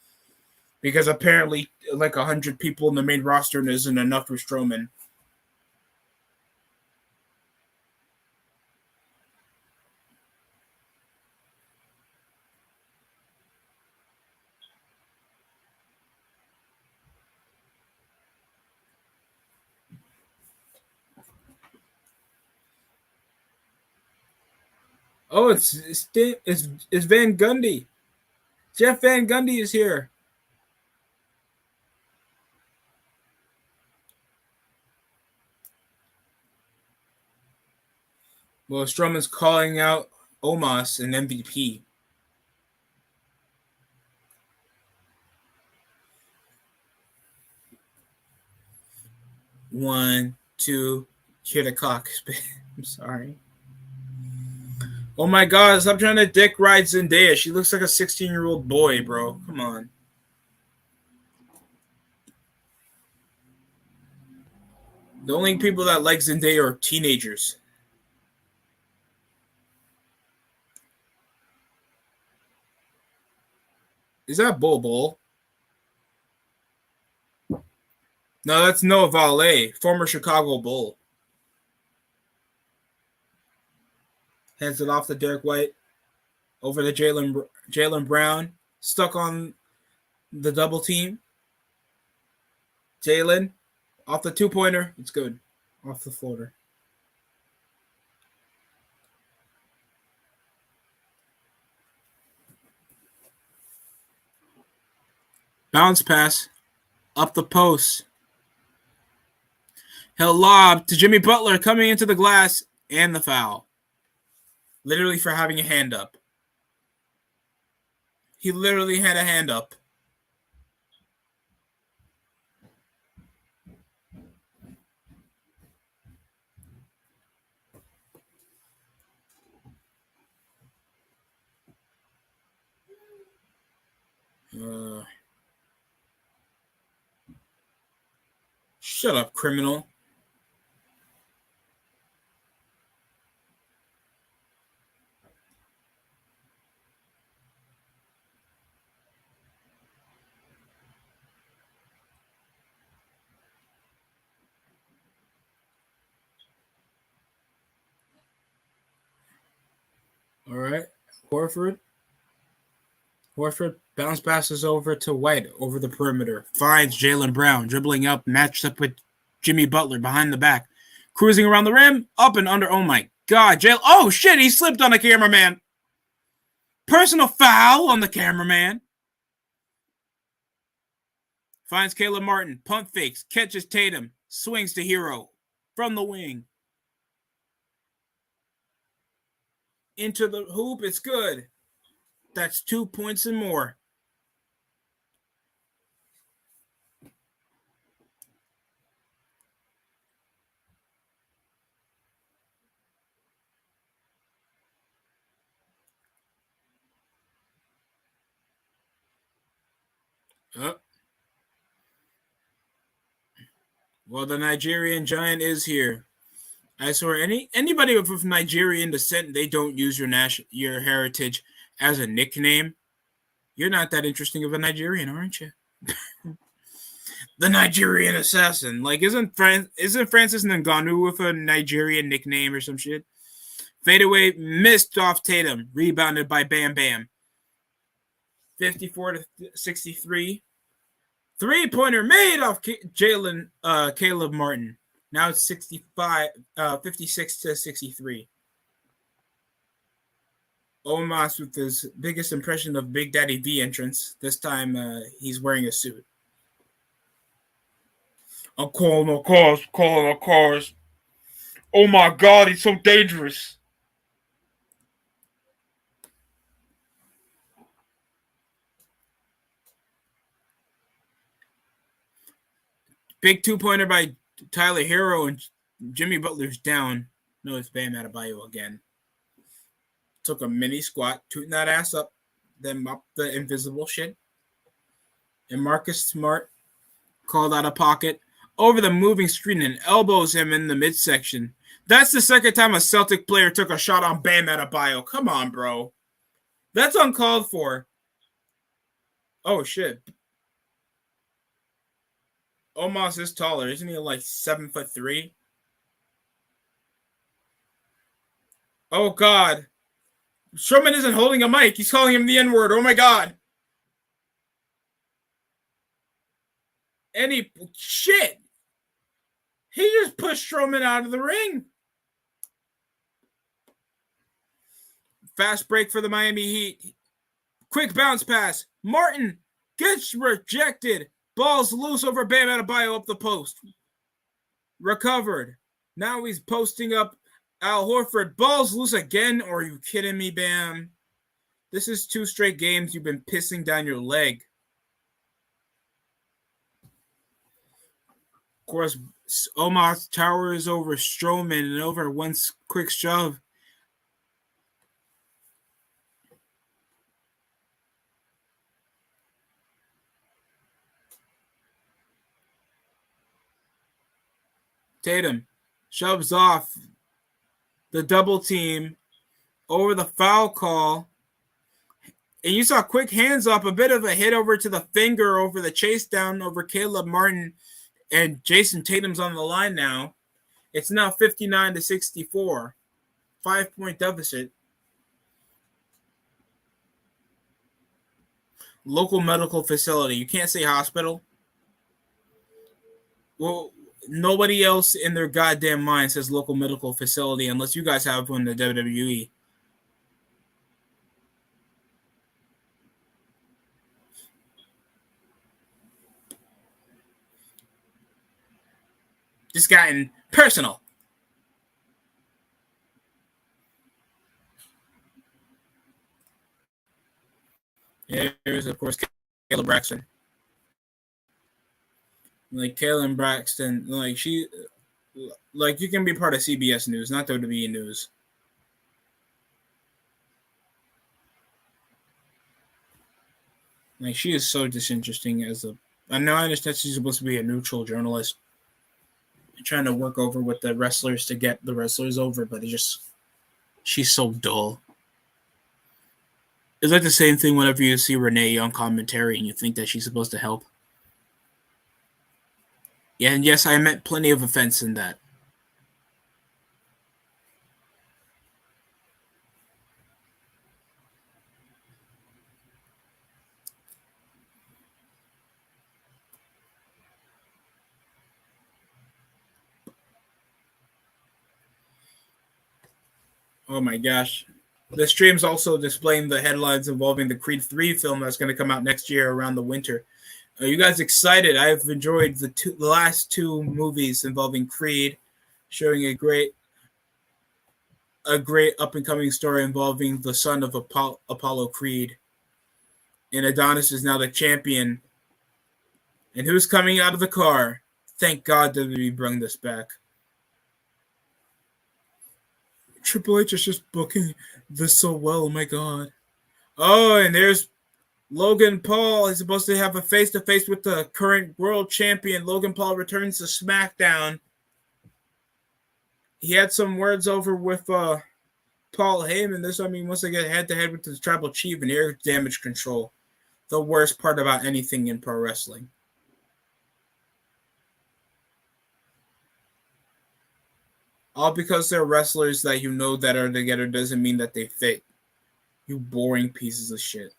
because apparently like 100 people in the main roster isn't enough for Strowman. Oh, it's Van Gundy. Jeff Van Gundy is here. Well, Strowman's calling out Omos and MVP. One, two, hear the clock. I'm sorry. Oh my God, stop trying to dick ride Zendaya. She looks like a 16-year-old boy, bro. Come on. The only people that like Zendaya are teenagers. Is that Bull? No, that's Noah Valle, former Chicago Bull. Hands it off to Derek White. Over to Jaylen Brown. Stuck on the double team. Jaylen off the 2-pointer. It's good. Off the floater. Bounce pass. Up the post. He'll lob to Jimmy Butler coming into the glass and the foul. Literally for having a hand up. He literally had a hand up. Shut up, criminal. All right. Horford bounce passes over to White over the perimeter. Finds Jaylen Brown dribbling up, matched up with Jimmy Butler behind the back. Cruising around the rim, up and under. Oh my God, Jaylen. Oh shit, he slipped on the cameraman. Personal foul on the cameraman. Finds Caleb Martin, pump fakes, catches Tatum, swings to Hero from the wing. Into the hoop, it's good. That's 2 points and more. Well, the Nigerian giant is here. I swear, anybody with Nigerian descent, they don't use your heritage as a nickname. You're not that interesting of a Nigerian, aren't you? The Nigerian assassin. Like, isn't Francis Ngannou with a Nigerian nickname or some shit? Fadeaway missed off Tatum, rebounded by Bam Bam. 54-63. 3-pointer made off Caleb Martin. Now it's 56-63. Omos with his biggest impression of Big Daddy V entrance. This time he's wearing a suit. I'm calling the cars. Oh my God, he's so dangerous. Big 2-pointer by Tyler Hero, and Jimmy Butler's down. No, it's Bam Adebayo again. Took a mini squat, tooting that ass up, then mop the invisible shit. And Marcus Smart called out of pocket over the moving screen and elbows him in the midsection. That's the second time a Celtic player took a shot on Bam Adebayo. Come on, bro. That's uncalled for. Oh, shit. Omos is taller. Isn't he like 7'3"? Oh, God. Strowman isn't holding a mic. He's calling him the N-word. Oh, my God. Shit. He just pushed Strowman out of the ring. Fast break for the Miami Heat. Quick bounce pass. Martin gets rejected. Ball's loose over Bam Adebayo up the post. Recovered. Now he's posting up Al Horford. Ball's loose again. Or are you kidding me, Bam? This is 2 straight games you've been pissing down your leg. Of course, Omos towers over Strowman and over one quick shove. Tatum shoves off the double team over the foul call. And you saw quick hands up, a bit of a hit over to the finger over the chase down over Caleb Martin. And Jason Tatum's on the line now. It's now 59-64. 5-point deficit. Local medical facility. You can't say hospital. Well, nobody else in their goddamn mind says local medical facility unless you guys have one in the WWE. just gotten personal. Here's, of course, Kayla Braxton. Like, Kayla Braxton, like, you can be part of CBS News, not WWE News. Like, she is so disinteresting as a. I know I understand she's supposed to be a neutral journalist, trying to work over with the wrestlers to get the wrestlers over, but she's so dull. It's like the same thing whenever you see Renee on commentary and you think that she's supposed to help. Yeah, and yes, I meant plenty of offense in that. Oh my gosh. The stream's also displaying the headlines involving the Creed 3 film that's going to come out next year around the winter. Are you guys excited? I've enjoyed the last two movies involving Creed, showing a great up and coming story involving the son of Apollo Creed. And Adonis is now the champion. And who's coming out of the car? Thank God that we bring this back. Triple H is just booking this so well. Oh my God. Oh, and there's Logan Paul. He's supposed to have a face-to-face with the current world champion. Logan Paul returns to SmackDown. He had some words over with Paul Heyman. This time he wants to get head-to-head with the tribal chief and air damage control. The worst part about anything in pro wrestling. All because they're wrestlers that you know that are together doesn't mean that they fit. You boring pieces of shit.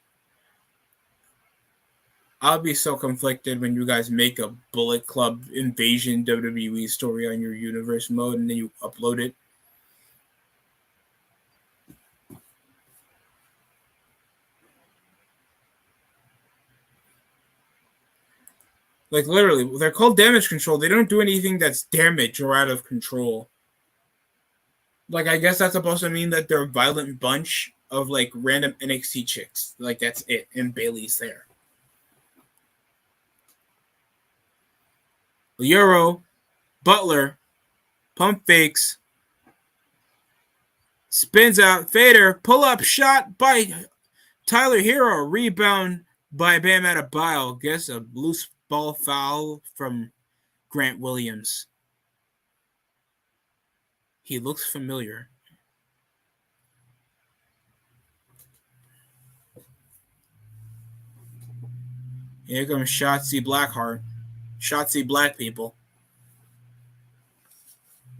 I'll be so conflicted when you guys make a Bullet Club Invasion WWE story on your universe mode and then you upload it. Like, literally, they're called damage control. They don't do anything that's damage or out of control. Like, I guess that's supposed to mean that they're a violent bunch of, like, random NXT chicks. Like, that's it. And Bayley's there. Euro, Butler, pump fakes, spins out, Fader, pull up shot by Tyler Hero, rebound by Bam Adebayo. Guess a loose ball foul from Grant Williams. He looks familiar. Here comes Shotzi Blackheart. Shotzi Black people.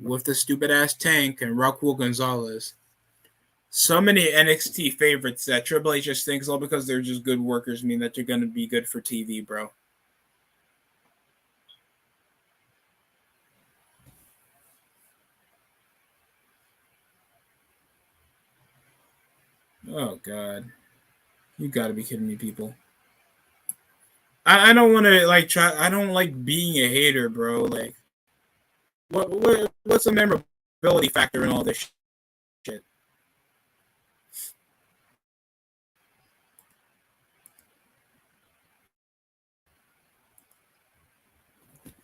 With the stupid ass tank and Raquel Gonzalez. So many NXT favorites that Triple H just thinks all because they're just good workers mean that they're going to be good for TV, bro. Oh, God. You got to be kidding me, people. I don't want to, like, try. I don't like being a hater, bro. Like, what's the memorability factor in all this shit?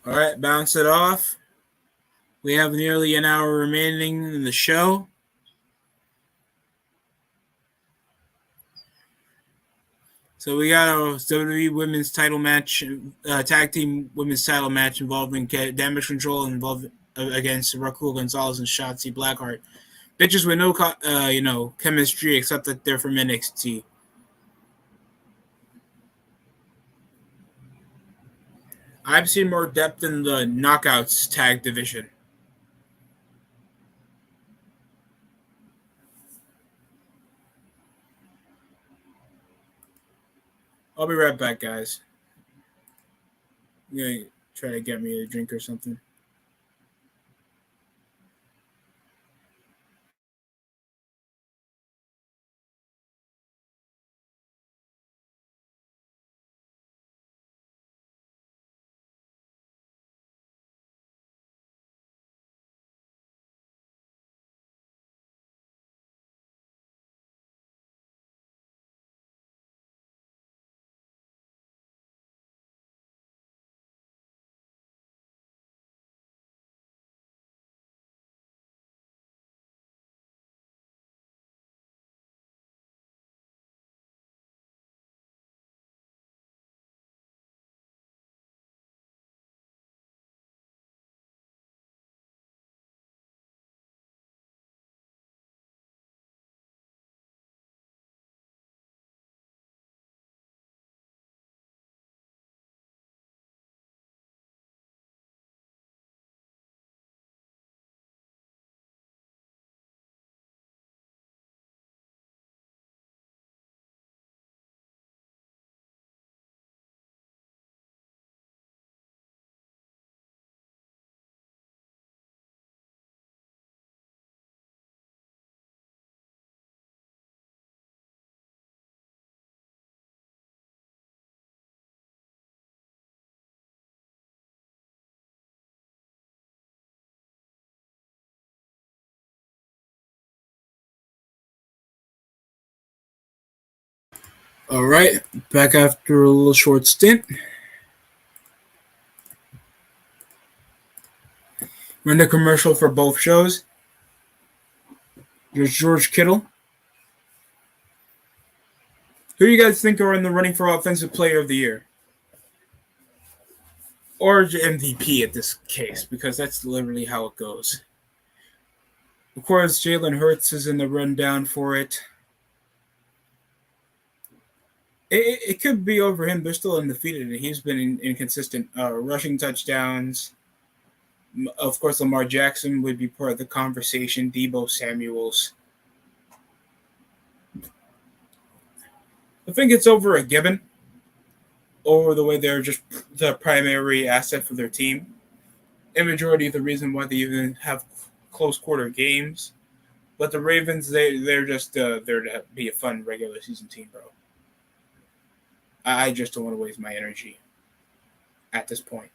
All right, bounce it off. We have nearly an hour remaining in the show. So we got a WWE Women's Title match, tag team Women's Title match involving Damage Control against Raquel Gonzalez and Shotzi Blackheart. Bitches with no, chemistry except that they're from NXT. I've seen more depth in the Knockouts tag division. I'll be right back, guys. I'm gonna try to get me a drink or something. All right, back after a little short stint. Run the commercial for both shows. There's George Kittle. Who do you guys think are in the running for Offensive Player of the Year? Or MVP at this case, because that's literally how it goes. Of course, Jalen Hurts is in the rundown for it. It could be over him. They're still undefeated, and he's been inconsistent. Rushing touchdowns. Of course, Lamar Jackson would be part of the conversation. Deebo Samuels. I think it's over a given. Over the way they're just the primary asset for their team. A majority of the reason why they even have close quarter games. But the Ravens, they're just there to be a fun regular season team, bro. I just don't want to waste my energy at this point.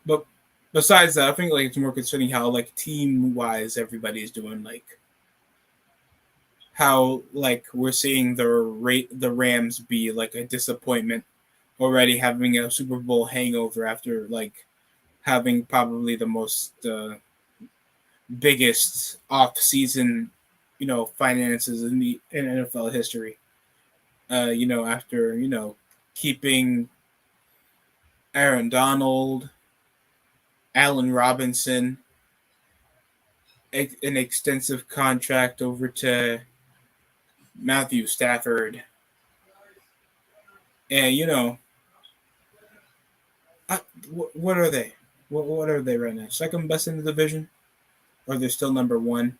But besides that, I think like it's more concerning how like team wise everybody is doing. Like how like we're seeing the Rams be like a disappointment already, having a Super Bowl hangover after like having probably the most biggest off season, finances in NFL history. After keeping Aaron Donald, Allen Robinson, an extensive contract over to Matthew Stafford, and what are they? What are they right now? Second best in the division, or they're still number one?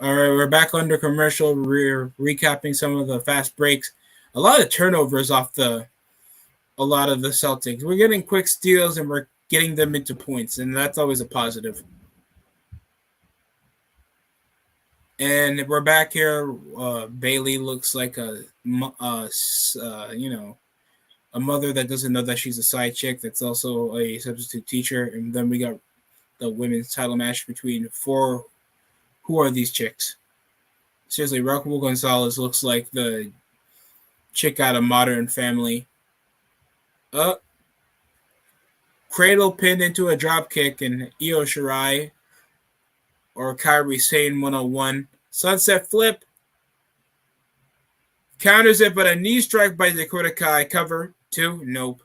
All right, we're back under commercial. We're recapping some of the fast breaks. A lot of turnovers off a lot of the Celtics. We're getting quick steals and we're getting them into points, and that's always a positive. And we're back here. Bailey looks like a mother that doesn't know that she's a side chick that's also a substitute teacher. And then we got the women's title match between four. Who are these chicks? Seriously, Raquel Gonzalez looks like the chick out of Modern Family. Cradle pinned into a drop kick, and Io Shirai or Kairi Sane 101. Sunset flip. Counters it, but a knee strike by Dakota Kai. Cover 2. Nope.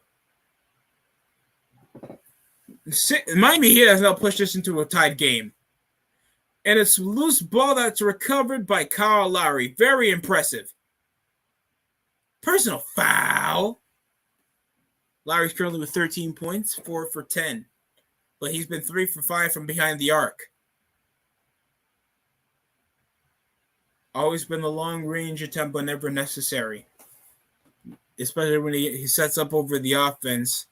Miami Heat has now pushed this into a tied game. And it's loose ball that's recovered by Kyle Lowry. Very impressive. Personal foul. Lowry's currently with 13 points, 4 for 10. But he's been 3 for 5 from behind the arc. Always been a long-range attempt whenever necessary. Especially when he sets up over the offense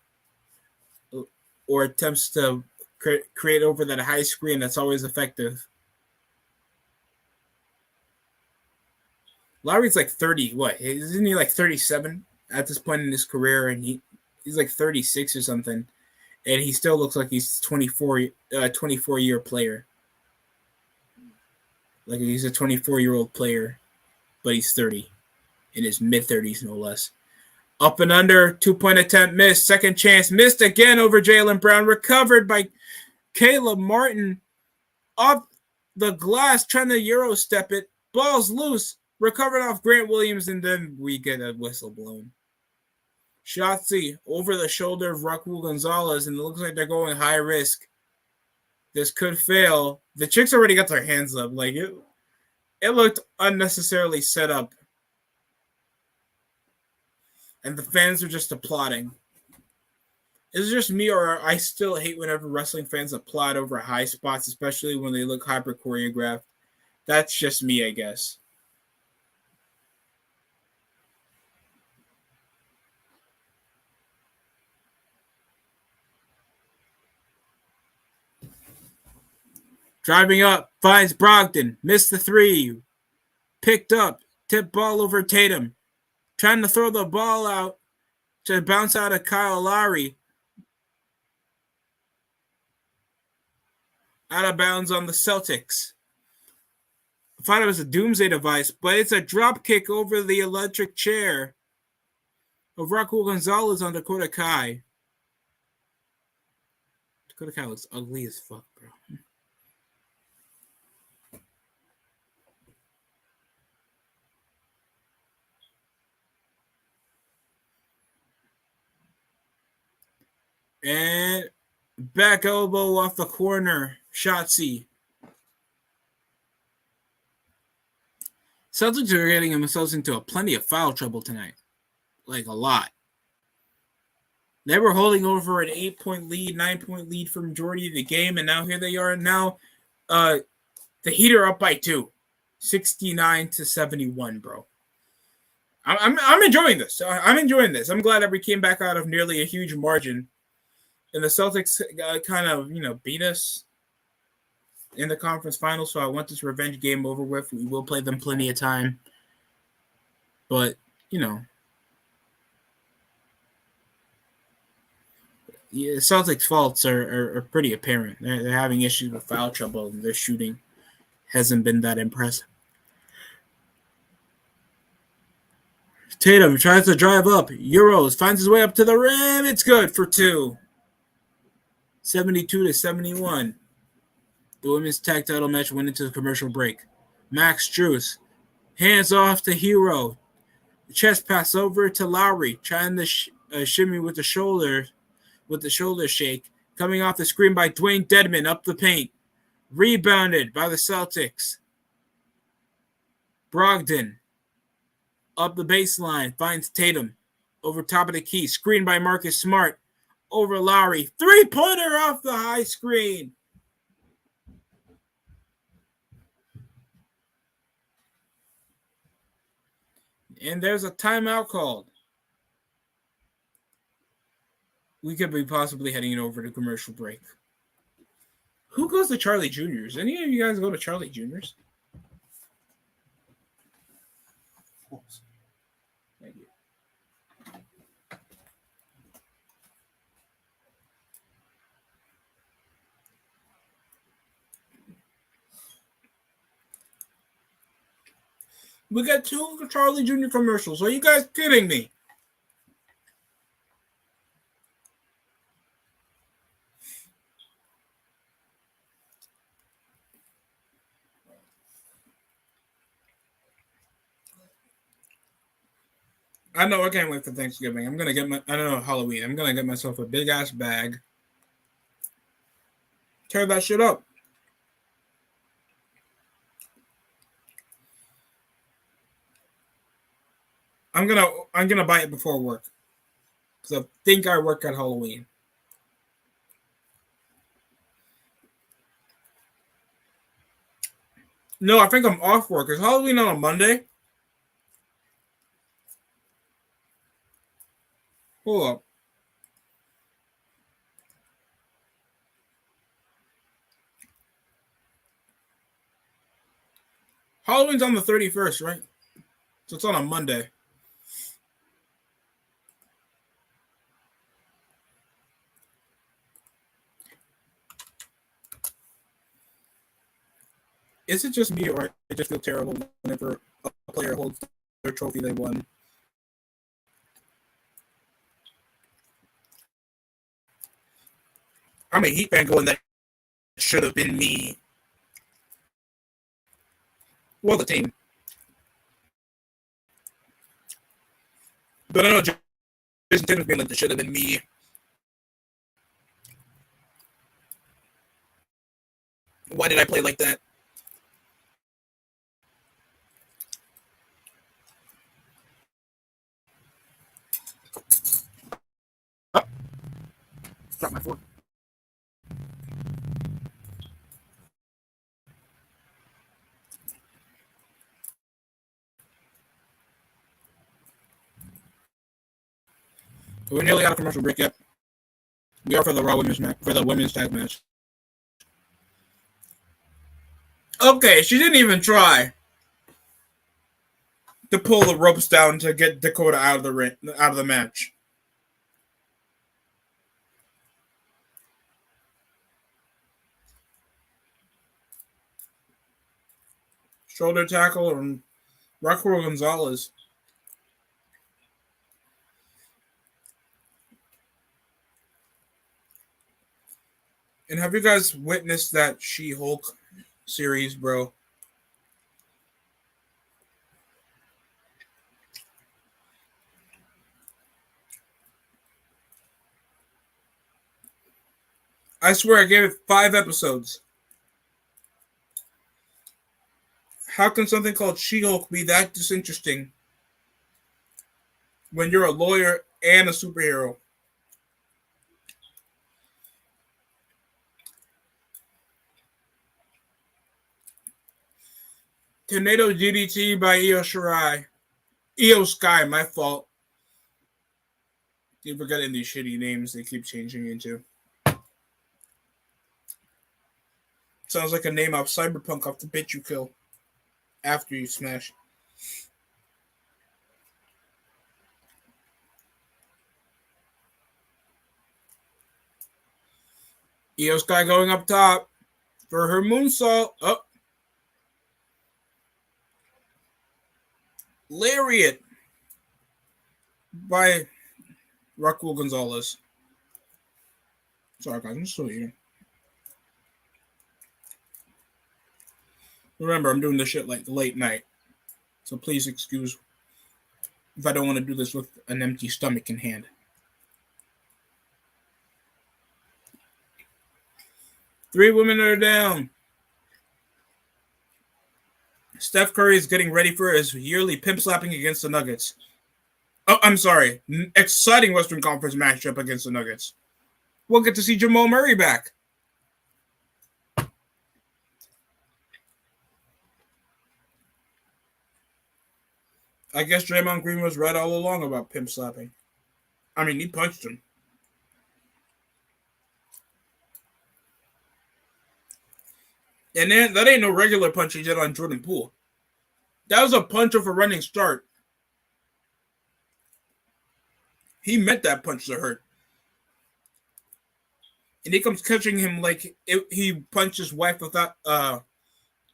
or attempts to create over that high screen. That's always effective. Lowry's like 30. What? Isn't he like 37 at this point in his career? And he's like 36 or something. And he still looks like he's 24-year player. Like he's a 24-year-old player, but he's 30. In his mid-30s, no less. Up and under, 2-point attempt missed. Second chance missed again over Jaylen Brown. Recovered by Caleb Martin. Off the glass, trying to Euro step it. Ball's loose. Recovered off Grant Williams, and then we get a whistle blown. Shotzi over the shoulder of Raquel Gonzalez, and it looks like they're going high risk. This could fail. The chicks already got their hands up. Like it looked unnecessarily set up. And the fans are just applauding. Is it just me, or I still hate whenever wrestling fans applaud over high spots, especially when they look hyper choreographed? That's just me, I guess. Driving up, finds Brogdon, missed the 3, picked up, tip ball over Tatum, trying to throw the ball out to bounce out of Kyle Lowry. out of bounds on the Celtics. I thought it was a doomsday device, but it's a drop kick over the electric chair of Raul Gonzalez on Dakota Kai. Dakota Kai looks ugly as fuck, bro. And back elbow off the corner. Shotzi. Celtics are getting themselves into plenty of foul trouble tonight. Like a lot. They were holding over an 8-point lead, 9-point lead for majority of the game, and now here they are. Now the Heat are up by 2. 69-71, bro. I'm enjoying this. I'm enjoying this. I'm glad that we came back out of nearly a huge margin. And the Celtics kind of, beat us in the conference finals, so I want this revenge game over with. We will play them plenty of time. But, Celtics' faults are pretty apparent. They're having issues with foul trouble, and their shooting hasn't been that impressive. Tatum tries to drive up. Euros finds his way up to the rim. It's good for 2. 72-71. The women's tag title match went into the commercial break. Max Strus hands off to Hero. Chest pass over to Lowry, trying to shimmy with the shoulder shake. Coming off the screen by Dwayne Dedman up the paint. Rebounded by the Celtics. Brogdon up the baseline finds Tatum over top of the key. Screen by Marcus Smart over Lowry. 3-pointer off the high screen. And there's a timeout called. We could be possibly heading over to commercial break. Who goes to Charlie Jr.'s? Any of you guys go to Charlie Jr.'s? Thank you. We got 2 Charlie Jr. commercials. Are you guys kidding me? I know I can't wait for Thanksgiving. I'm gonna get Halloween. I'm gonna get myself a big ass bag. Tear that shit up. I'm gonna buy it before work. Because I think I work at Halloween. No, I think I'm off work. Is Halloween on a Monday? Hold up. Halloween's on the 31st, right? So it's on a Monday. Is it just me, or I just feel terrible whenever a player holds their trophy they won? I'm a Heat fan going, that should have been me. Well, the team. But I know Jason Tatum's being like, that should have been me. Why did I play like that? Oh. Drop my fork. We're nearly out of commercial break yet. We are for the Raw women's match, for the women's tag match. Okay, she didn't even try to pull the ropes down to get Dakota out of the match. shoulder tackle from Raquel Gonzalez. And have you guys witnessed that She-Hulk series, bro? I swear I gave it 5 episodes. How can something called She-Hulk be that disinteresting when you're a lawyer and a superhero? Tornado DDT by Io Shirai. Io Sky, my fault. Keep forgetting these shitty names they keep changing into. Sounds like a name of Cyberpunk off the bitch you kill after you smash. Io Sky going up top for her moonsault. Oh. Lariat by Raquel Gonzalez. Sorry, guys, I'm still eating. Remember, I'm doing this shit like late night. So please excuse if I don't want to do this with an empty stomach in hand. Three women are down. Steph Curry is getting ready for his yearly pimp slapping against the Nuggets. Oh, I'm sorry. Exciting Western Conference matchup against the Nuggets. We'll get to see Jamal Murray back. I guess Draymond Green was right all along about pimp slapping. I mean, he punched him. And then that ain't no regular punch he did on Jordan Poole. That was a punch of a running start. He meant that punch to hurt. And he comes catching him like he punched his wife without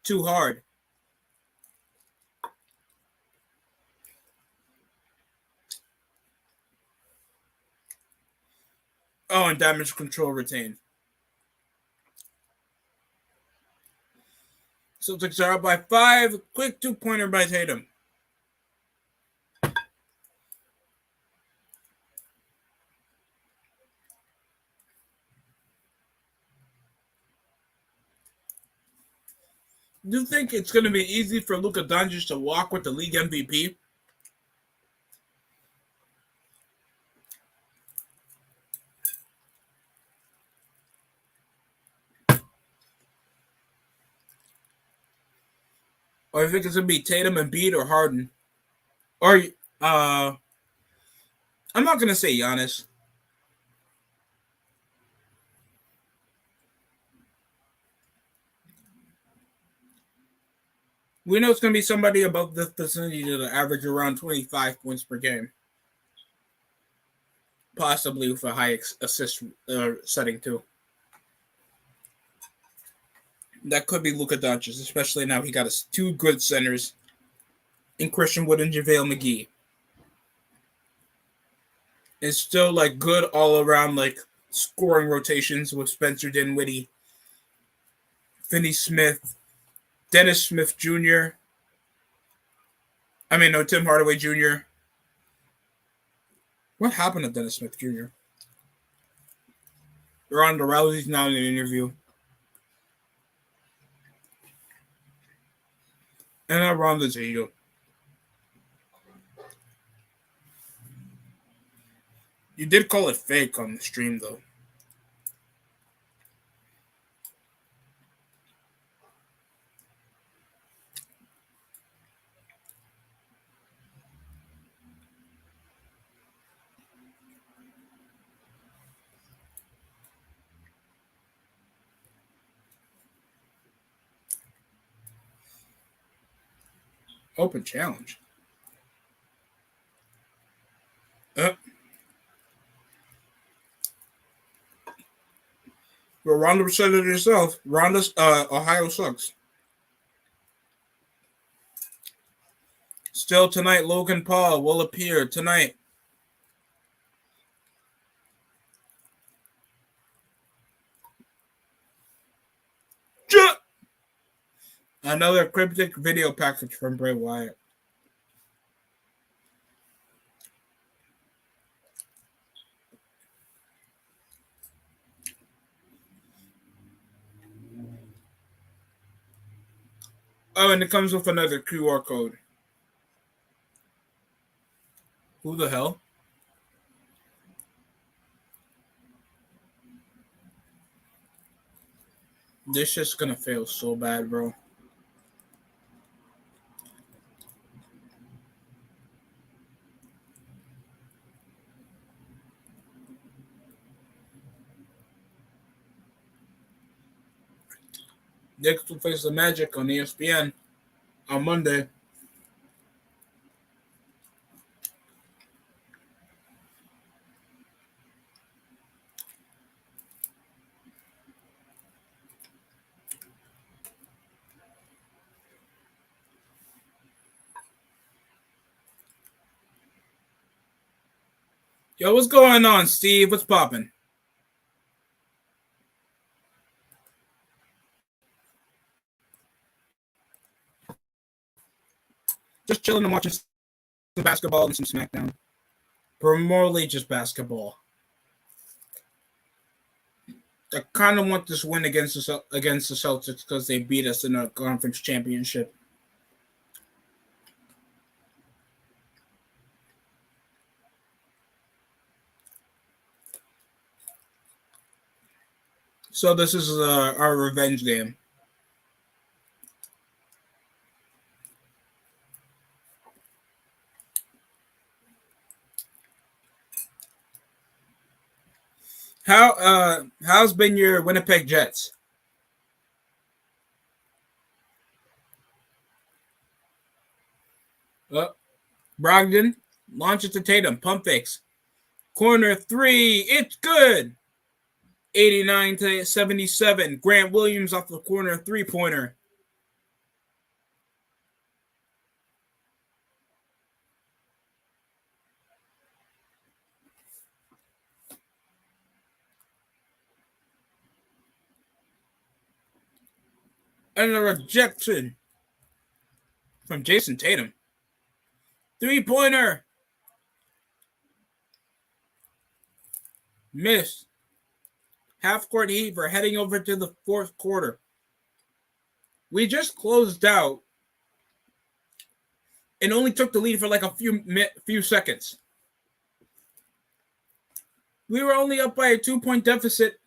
too hard. Oh, and damage control retained. Celtics are up by 5. Quick 2-pointer by Tatum. Do you think it's going to be easy for Luka Doncic to walk with the league MVP? Or do you think it's going to be Tatum and Embiid or Harden? Or, I'm not going to say Giannis. We know it's going to be somebody above the vicinity to average around 25 points per game. Possibly with a high assist setting, too. That could be Luka Doncic, especially now he got his 2 good centers in Christian Wood and JaVale McGee. It's still like good all around like scoring rotations with Spencer Dinwiddie, Finney Smith, Dennis Smith Jr. Tim Hardaway Jr. What happened to Dennis Smith Jr.? Ronda Rousey's now in an interview. And now Ronda's a heel. You did call it fake on the stream, though. Open challenge. Well, Ronda said it herself. Ronda's Ohio sucks. Still tonight, Logan Paul will appear tonight. Another cryptic video package from Bray Wyatt. Oh, and it comes with another QR code. Who the hell? This shit's gonna fail so bad, bro. Knicks will face the Magic on ESPN on Monday. Yo, what's going on, Steve? What's popping? Just chilling and watching some basketball and some SmackDown. Primarily just basketball. I kind of want this win against the Celtics because they beat us in a conference championship. So this is our revenge game. How's been your Winnipeg Jets? Brogdon launches to Tatum, pump fakes, corner three, it's good. 89-77. Grant Williams off the corner 3-pointer. And a rejection from Jason Tatum. 3-pointer. Miss. Half-court heat for heading over to the fourth quarter. We just closed out and only took the lead for like a few seconds. We were only up by a 2-point deficit,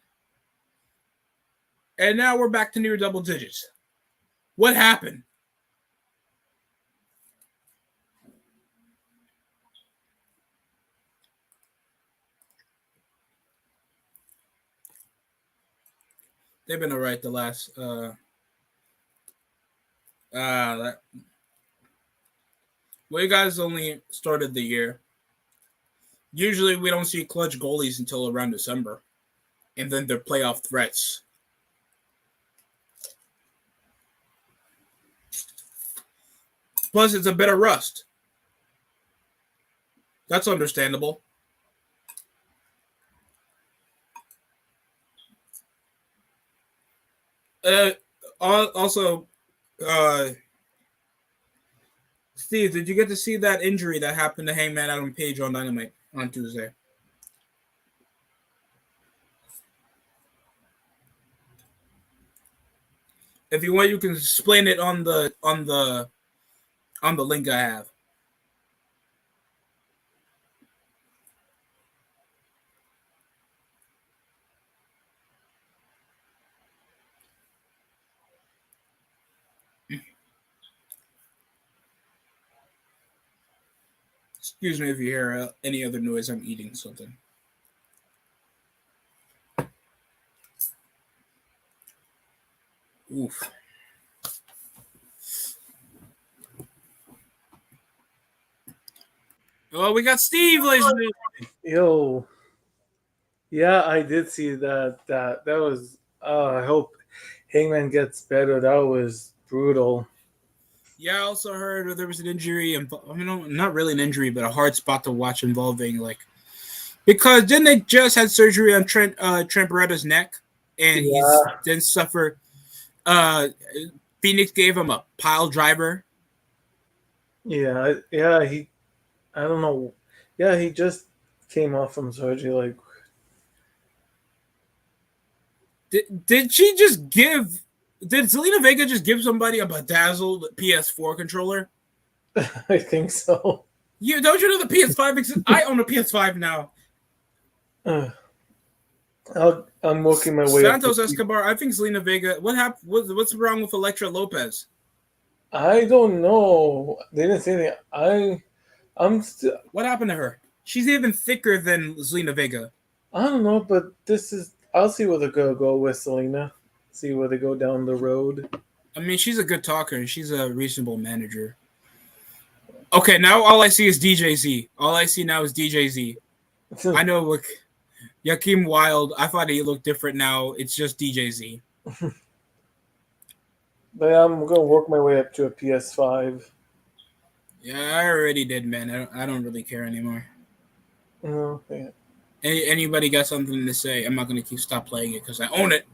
and now we're back to near double digits. What happened? They've been all right the last well, you guys only started the year. Usually we don't see clutch goalies until around December. And then they're playoff threats. Plus, it's a bit of rust. That's understandable. Also, Steve, did you get to see that injury that happened to Hangman Adam Page on Dynamite on Tuesday? If you want, you can explain it on the link I have. Excuse me if you hear any other noise. I'm eating something. Oof. Well, we got Steve, ladies and gentlemen. Yo. Yeah, I did see that. That was. I hope Hangman gets better. That was brutal. Yeah, I also heard there was an injury. I mean, not really an injury, but a hard spot to watch involving because didn't they just had surgery on Trent Beretta's neck, and he's Yeah, then suffered. Uh, Phoenix gave him a pile driver. yeah. I don't know. Yeah, he just came off from surgery. Like, Did she just give? Did Zelina Vega just give somebody a bedazzled PS4 controller? I think so. You don't you know the PS5 exists? I own a PS5 now. Uh, I'm working my way up. Santos Escobar. I think Zelina Vega. What happened? What's wrong with Elektra Lopez? I don't know. They didn't say anything. I'm still. What happened to her? She's even thicker than Zelina Vega. I don't know, but this is. I'll see where they're gonna go with Selena. See where they go down the road. I mean, she's a good talker and she's a reasonable manager. Okay, now all I see is DJZ. All I see now is DJZ. I know, look, Yakeem Wild. I thought he looked different. Now it's just DJZ. But I'm gonna work my way up to a PS5. Yeah, I already did, man. I don't really care anymore. Okay. Anybody got something to say? I'm not gonna stop playing it because I own it.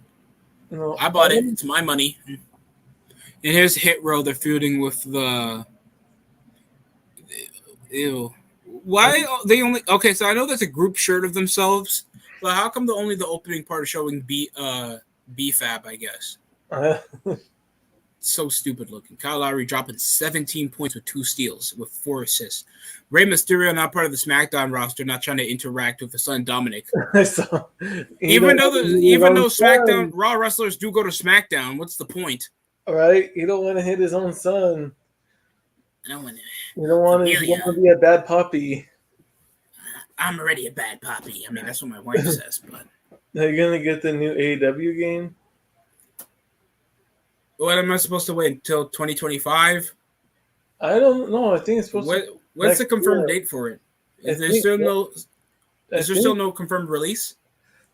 No, I bought it. It's my money. And here's Hit Row. They're feuding with the. Ew. Why they only? Okay, so I know that's a group shirt of themselves, but how come the opening part is showing BFAB? I guess. So stupid looking. Kyle Lowry dropping 17 points with 2 steals with 4 assists. Rey Mysterio not part of the SmackDown roster, not trying to interact with his son Dominic. So, Even though SmackDown Raw wrestlers do go to SmackDown, what's the point? Right? You don't want to hit his own son. I don't want to. You don't want to be a bad puppy. I'm already a bad puppy. I mean, that's what my wife says. But Are you gonna get the new AEW game? what am I supposed to wait until 2025? I don't know. I think it's supposed to. What's the confirmed date for it? Is there still no confirmed release?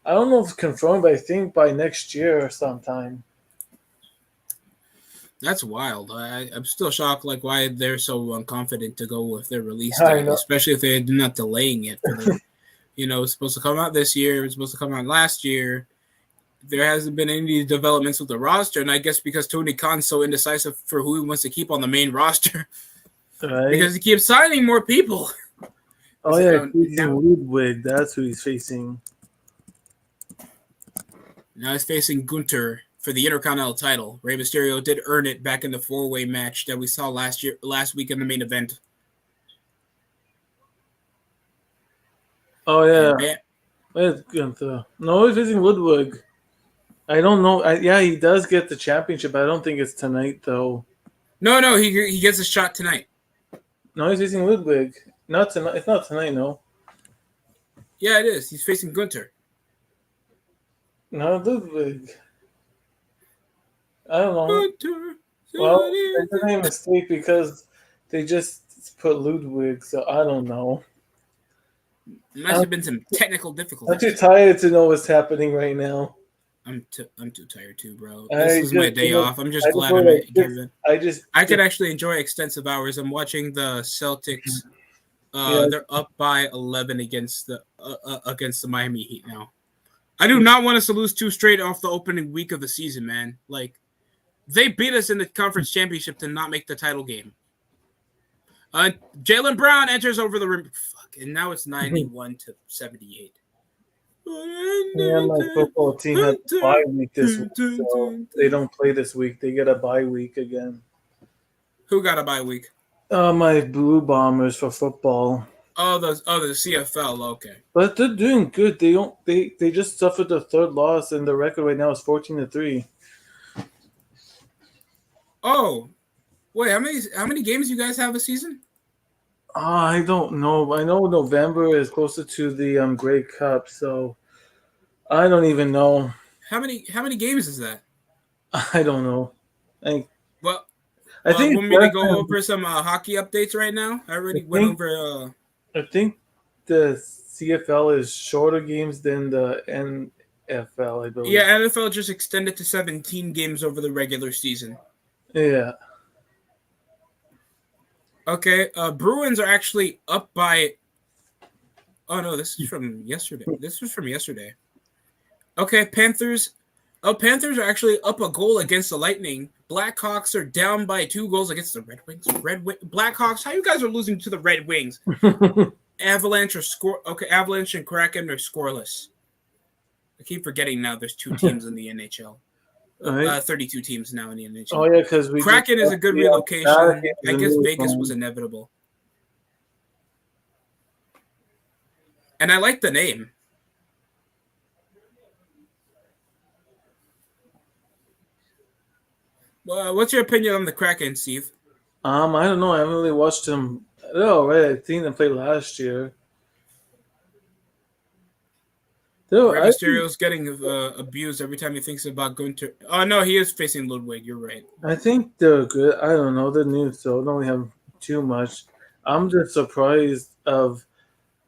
I don't know if it's confirmed, but I think by next year or sometime. That's wild. I'm still shocked, like why they're so unconfident to go with their release date, especially if they're not delaying it. It's supposed to come out this year. It's supposed to come out last year. There hasn't been any developments with the roster, and I guess because Tony Khan's so indecisive for who he wants to keep on the main roster, right? Because he keeps signing more people. Oh yeah, Ludwig. That's who he's facing. Now he's facing Gunter for the Intercontinental title. Rey Mysterio did earn it back in the 4-way match that we saw last week in the main event. Oh yeah, where's Gunther? No, he's facing Ludwig. I don't know. Yeah, he does get the championship. But I don't think it's tonight though. No, he gets a shot tonight. No, he's facing Ludwig. Not tonight. It's not tonight. No. Yeah, it is. He's facing Gunter. No, Ludwig. I don't know. Gunter. Well, it's a mistake because they just put Ludwig, so I don't know. There must have been some technical difficulties. I'm too tired to know what's happening right now. I'm too tired too, bro. This is my day off. I'm just glad I could actually enjoy extensive hours. I'm watching the Celtics. They're up by 11 against the Miami Heat now. I do not want us to lose 2 straight off the opening week of the season, man. Like, they beat us in the conference championship to not make the title game. Jaylen Brown enters over the rim. Fuck, and now it's 91-78. Yeah, my football team has a bye week this week, so they don't play this week. They get a bye week again. Who got a bye week? My Blue Bombers for football. Oh, the CFL. Okay, but they're doing good. They just suffered their 3rd loss, and the record right now is 14-3. Oh, wait, how many games you guys have this season? I don't know. I know November is closer to the Grey Cup, so I don't even know. How many games is that? I don't know. I think want me to go over some hockey updates right now? I already went over. I think the CFL is shorter games than the NFL, I believe. Yeah, NFL just extended to 17 games over the regular season. Yeah. Okay, Bruins are actually up by. Oh no, this is from yesterday. This was from yesterday. Okay, Panthers. Oh, Panthers are actually up a goal against the Lightning. Blackhawks are down by 2 goals against the Red Wings. Blackhawks. How you guys are losing to the Red Wings? Avalanche or score. Okay, Avalanche and Kraken are scoreless. I keep forgetting now. There's 2 teams in the NHL. Right. 32 teams now in the NHL. Oh yeah, because we Kraken is a good relocation. I guess Vegas was one. inevitable. And I like the name. What's your opinion on the Kraken, Steve? I don't know. I haven't really watched him. Oh, right. I seen them play last year. Rey Mysterio's getting abused every time he thinks about going to. Oh no, he is facing Ludwig. You're right. I think they're good. I don't know. They're new, so I don't really have too much. I'm just surprised of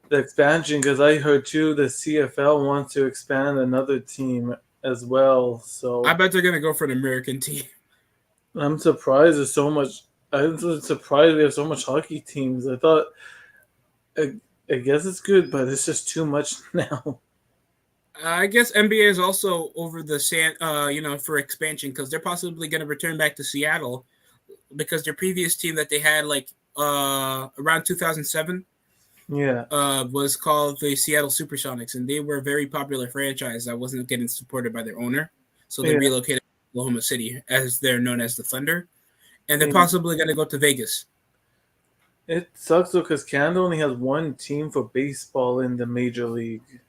the expansion because I heard too the CFL wants to expand another team as well. So I bet they're gonna go for an American team. I'm surprised there's so much. I'm surprised we have so much hockey teams. I thought, I guess it's good, but it's just too much now. I guess NBA is also over the sand, for expansion because they're possibly going to return back to Seattle because their previous team that they had around 2007 was called the Seattle Supersonics, and they were a very popular franchise that wasn't getting supported by their owner, so they relocated to Oklahoma City, as they're known as the Thunder, and they're possibly going to go to Vegas. It sucks though because Canada only has one team for baseball in the major league.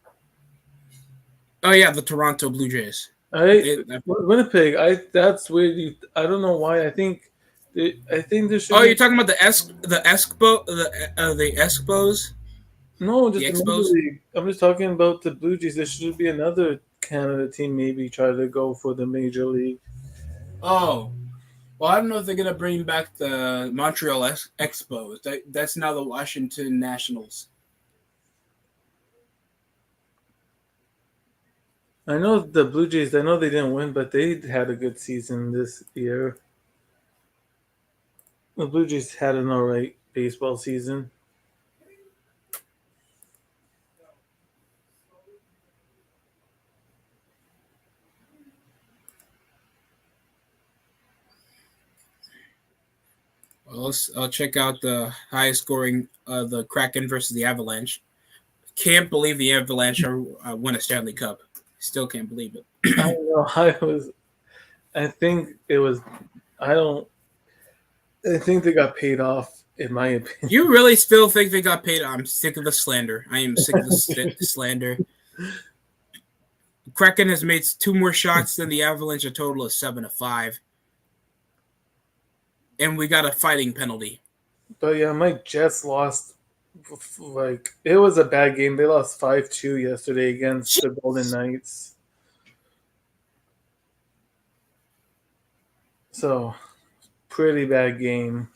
Oh yeah, the Toronto Blue Jays. Winnipeg. That's weird. I don't know why. I think there should. Oh, you're talking about the Expos? No, just the Expos. League. I'm just talking about the Blue Jays. There should be another Canada team maybe try to go for the major league. Oh, well, I don't know if they're gonna bring back the Montreal Expos. That's now the Washington Nationals. I know the Blue Jays, I know they didn't win, but they had a good season this year. The Blue Jays had an all right baseball season. Well, I'll check out the highest scoring, the Kraken versus the Avalanche. Can't believe the Avalanche won a Stanley Cup. Still can't believe it. I know. I think they got paid off, in my opinion. You really still think they got paid? I'm sick of the slander. I am sick of the slander. Kraken has made 2 more shots than the Avalanche, a total of 7-5. And we got a fighting penalty. But yeah, my Jets lost. It was a bad game. They lost 5-2 yesterday against the Golden Knights. So, pretty bad game.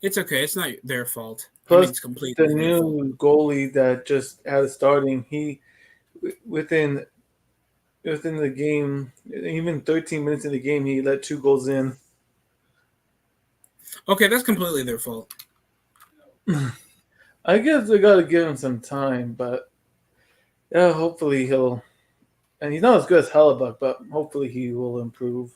It's okay. It's not their fault. Plus, it's completely the new goalie that just had starting, he within the game, even 13 minutes in the game, he let 2 goals in. Okay, that's completely their fault. I guess they got to give him some time, but yeah, hopefully he'll. And he's not as good as Hellebuck, but hopefully he will improve.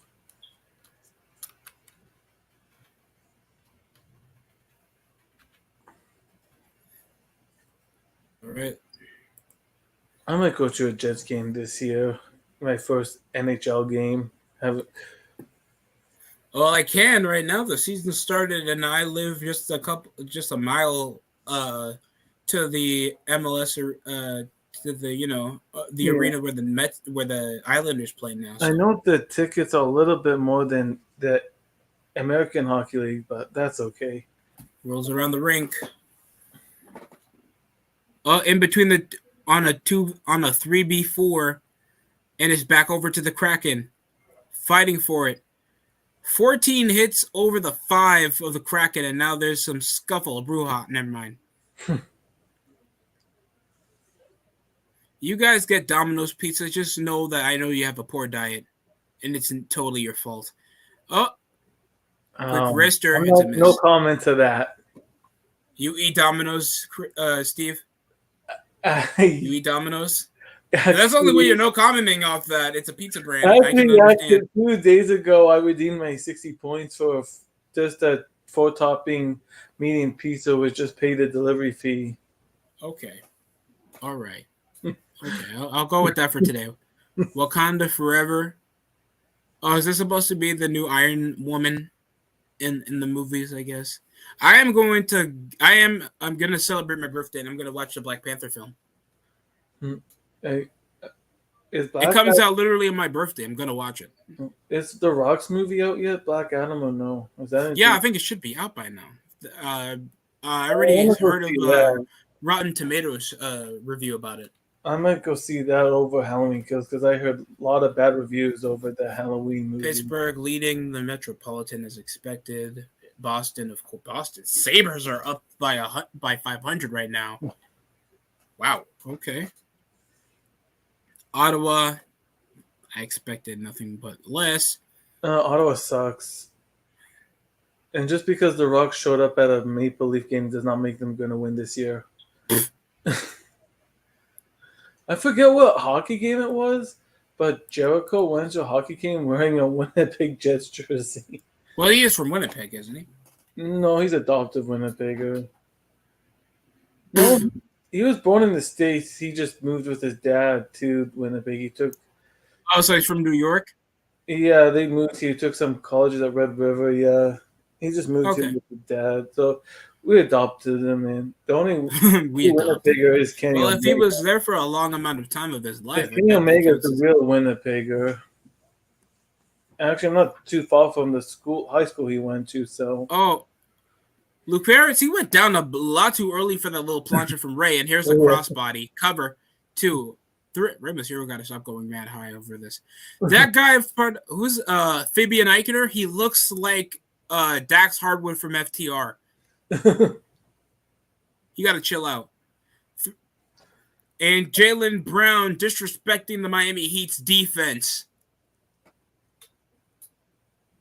All right. I might go to a Jets game this year. My first NHL game. Well, I can right now. The season started, and I live just a mile to the MLS or to the the arena where the Islanders play now. So. I know the tickets are a little bit more than the American Hockey League, but that's okay. Rolls around the rink. In between on a 3v4, and it's back over to the Kraken, fighting for it. 14 hits over the 5 of the Kraken, and now there's some scuffle. Never mind. You guys get Domino's pizza. Just know that I know you have a poor diet, and it's totally your fault. Oh, Quick wrister. It's a no miss. comment to that. You eat Domino's, Steve? You eat Domino's? That's the only way you're no commenting off that. It's a pizza brand. I can understand. 2 days ago, I redeemed my 60 points for just a 4-topping medium pizza, which just paid the delivery fee. Okay. All right. Okay, I'll go with that for today. Wakanda Forever. Oh, is this supposed to be the new Iron Woman in the movies? I guess I'm gonna celebrate my birthday and I'm gonna watch the Black Panther film. Hey, It comes out literally on my birthday. I'm gonna watch it. Is the Rock's movie out yet? Black Adam or no? Is that Yeah, I think it should be out by now. I already heard of Rotten Tomatoes review about it. I might go see that over Halloween Kills because I heard a lot of bad reviews over the Halloween movie. Pittsburgh leading the Metropolitan as expected. Boston Sabres are up by 500 right now. Wow. Okay. Ottawa, I expected nothing but less. Ottawa sucks. And just because the Rock showed up at a Maple Leaf game does not make them going to win this year. I forget what hockey game it was, but Jericho went to a hockey game wearing a Winnipeg Jets jersey. Well, he is from Winnipeg, isn't he? No, he's adopted Winnipegger. No, he was born in the States. He just moved with his dad to Winnipeg. Oh, so he's from New York? Yeah, they moved here. He took some colleges at Red River. Yeah, he just moved here with his dad. So we adopted him, and the only Winnipegger is Kenny. Well, if he was there for a long amount of time of his life, Kenny Omega is the real Winnipegger. Actually, I'm not too far from the high school he went to. So, Luke Harris, he went down a lot too early for that little plancha from Ray, and here's the crossbody cover 2. 3. Ray Mysterio got to stop going mad high over this. That guy, who's Fabian Eichner, he looks like Dax Hardwood from FTR. You got to chill out. And Jaylen Brown disrespecting the Miami Heat's defense.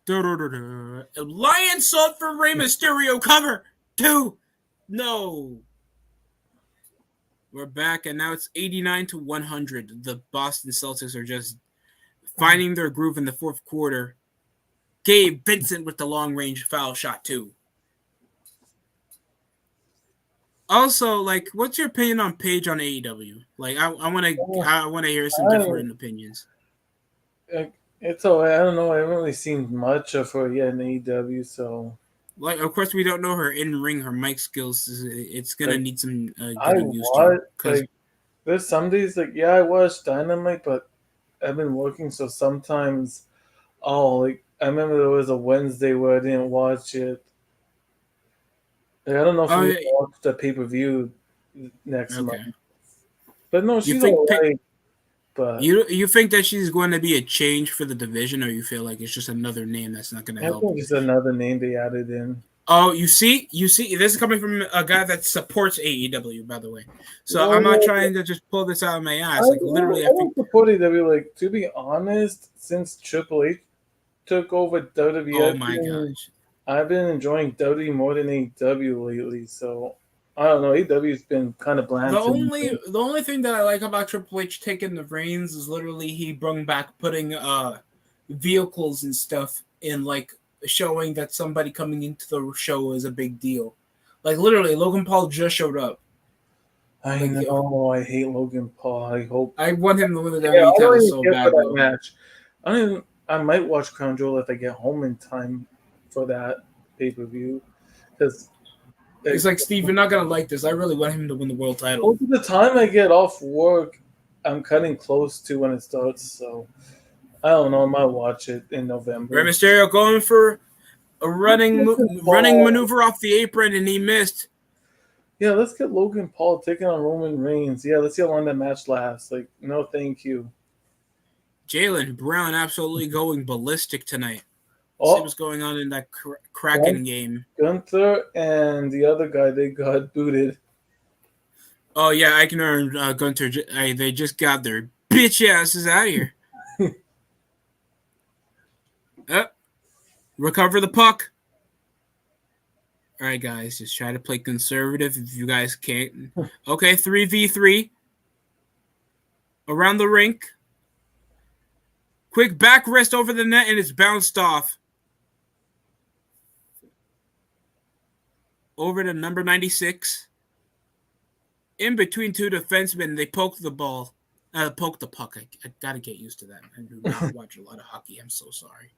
Lion salt for Rey Mysterio cover 2. No. We're back, and now it's 89-100. The Boston Celtics are just finding their groove in the fourth quarter. Gabe Vincent with the long-range foul shot 2. Also, what's your opinion on Paige on AEW? I want to hear some different opinions. It's all right. I don't know. I haven't really seen much of her yet in AEW, so. Of course, we don't know her in-ring, her mic skills. It's going to need some getting used to. There's some days, I watch Dynamite, but I've been working, so sometimes I remember there was a Wednesday where I didn't watch it. I don't know if we watch the pay-per-view next month. But no, she's all right. But you think that she's going to be a change for the division, or you feel like it's just another name that's not going to help? I think it's another name they added in. Oh, you see, this is coming from a guy that supports AEW, by the way. So I'm not trying to just pull this out of my ass. Literally, I think support AEW. To be honest, since Triple H took over WWE, oh my gosh, I've been enjoying WWE more than AEW lately. So. I don't know. AEW's been kind of bland. The only thing that I like about Triple H taking the reins is literally he brought back putting vehicles and stuff in, showing that somebody coming into the show is a big deal. Literally, Logan Paul just showed up. I know. I hate Logan Paul. I want him to win the WWE title so bad. That match. I might watch Crown Jewel if I get home in time for that pay-per-view because. It's like, Steve, you're not going to like this. I really want him to win the world title. Most of the time I get off work, I'm cutting close to when it starts. So, I don't know. I might watch it in November. Rey Mysterio going for a running maneuver off the apron, and he missed. Yeah, let's get Logan Paul taking on Roman Reigns. Yeah, let's see how long that match lasts. No thank you. Jaylen Brown absolutely going ballistic tonight. See what's going on in that Kraken game. Gunther and the other guy, they got booted. Oh, yeah, I can earn Gunther. They just got their bitch asses out of here. Recover the puck. All right, guys, just try to play conservative if you guys can't. Okay, 3v3 around the rink. Quick back wrist over the net, and it's bounced off. Over to number 96. In between two defensemen, they poked the ball. Poked the puck. I gotta get used to that. I do not watch a lot of hockey. I'm so sorry.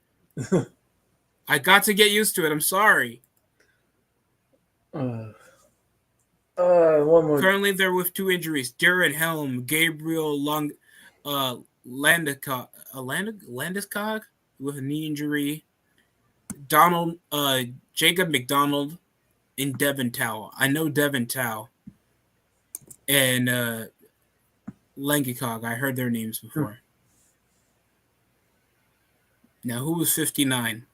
I got to get used to it. I'm sorry. One more. Currently, they're with 2 injuries. Darren Helm, Gabriel Landeskog with a knee injury. Jacob McDonald and Devin Tao. I know Devin Tao and Landeskog. I heard their names before. Now, who was 59?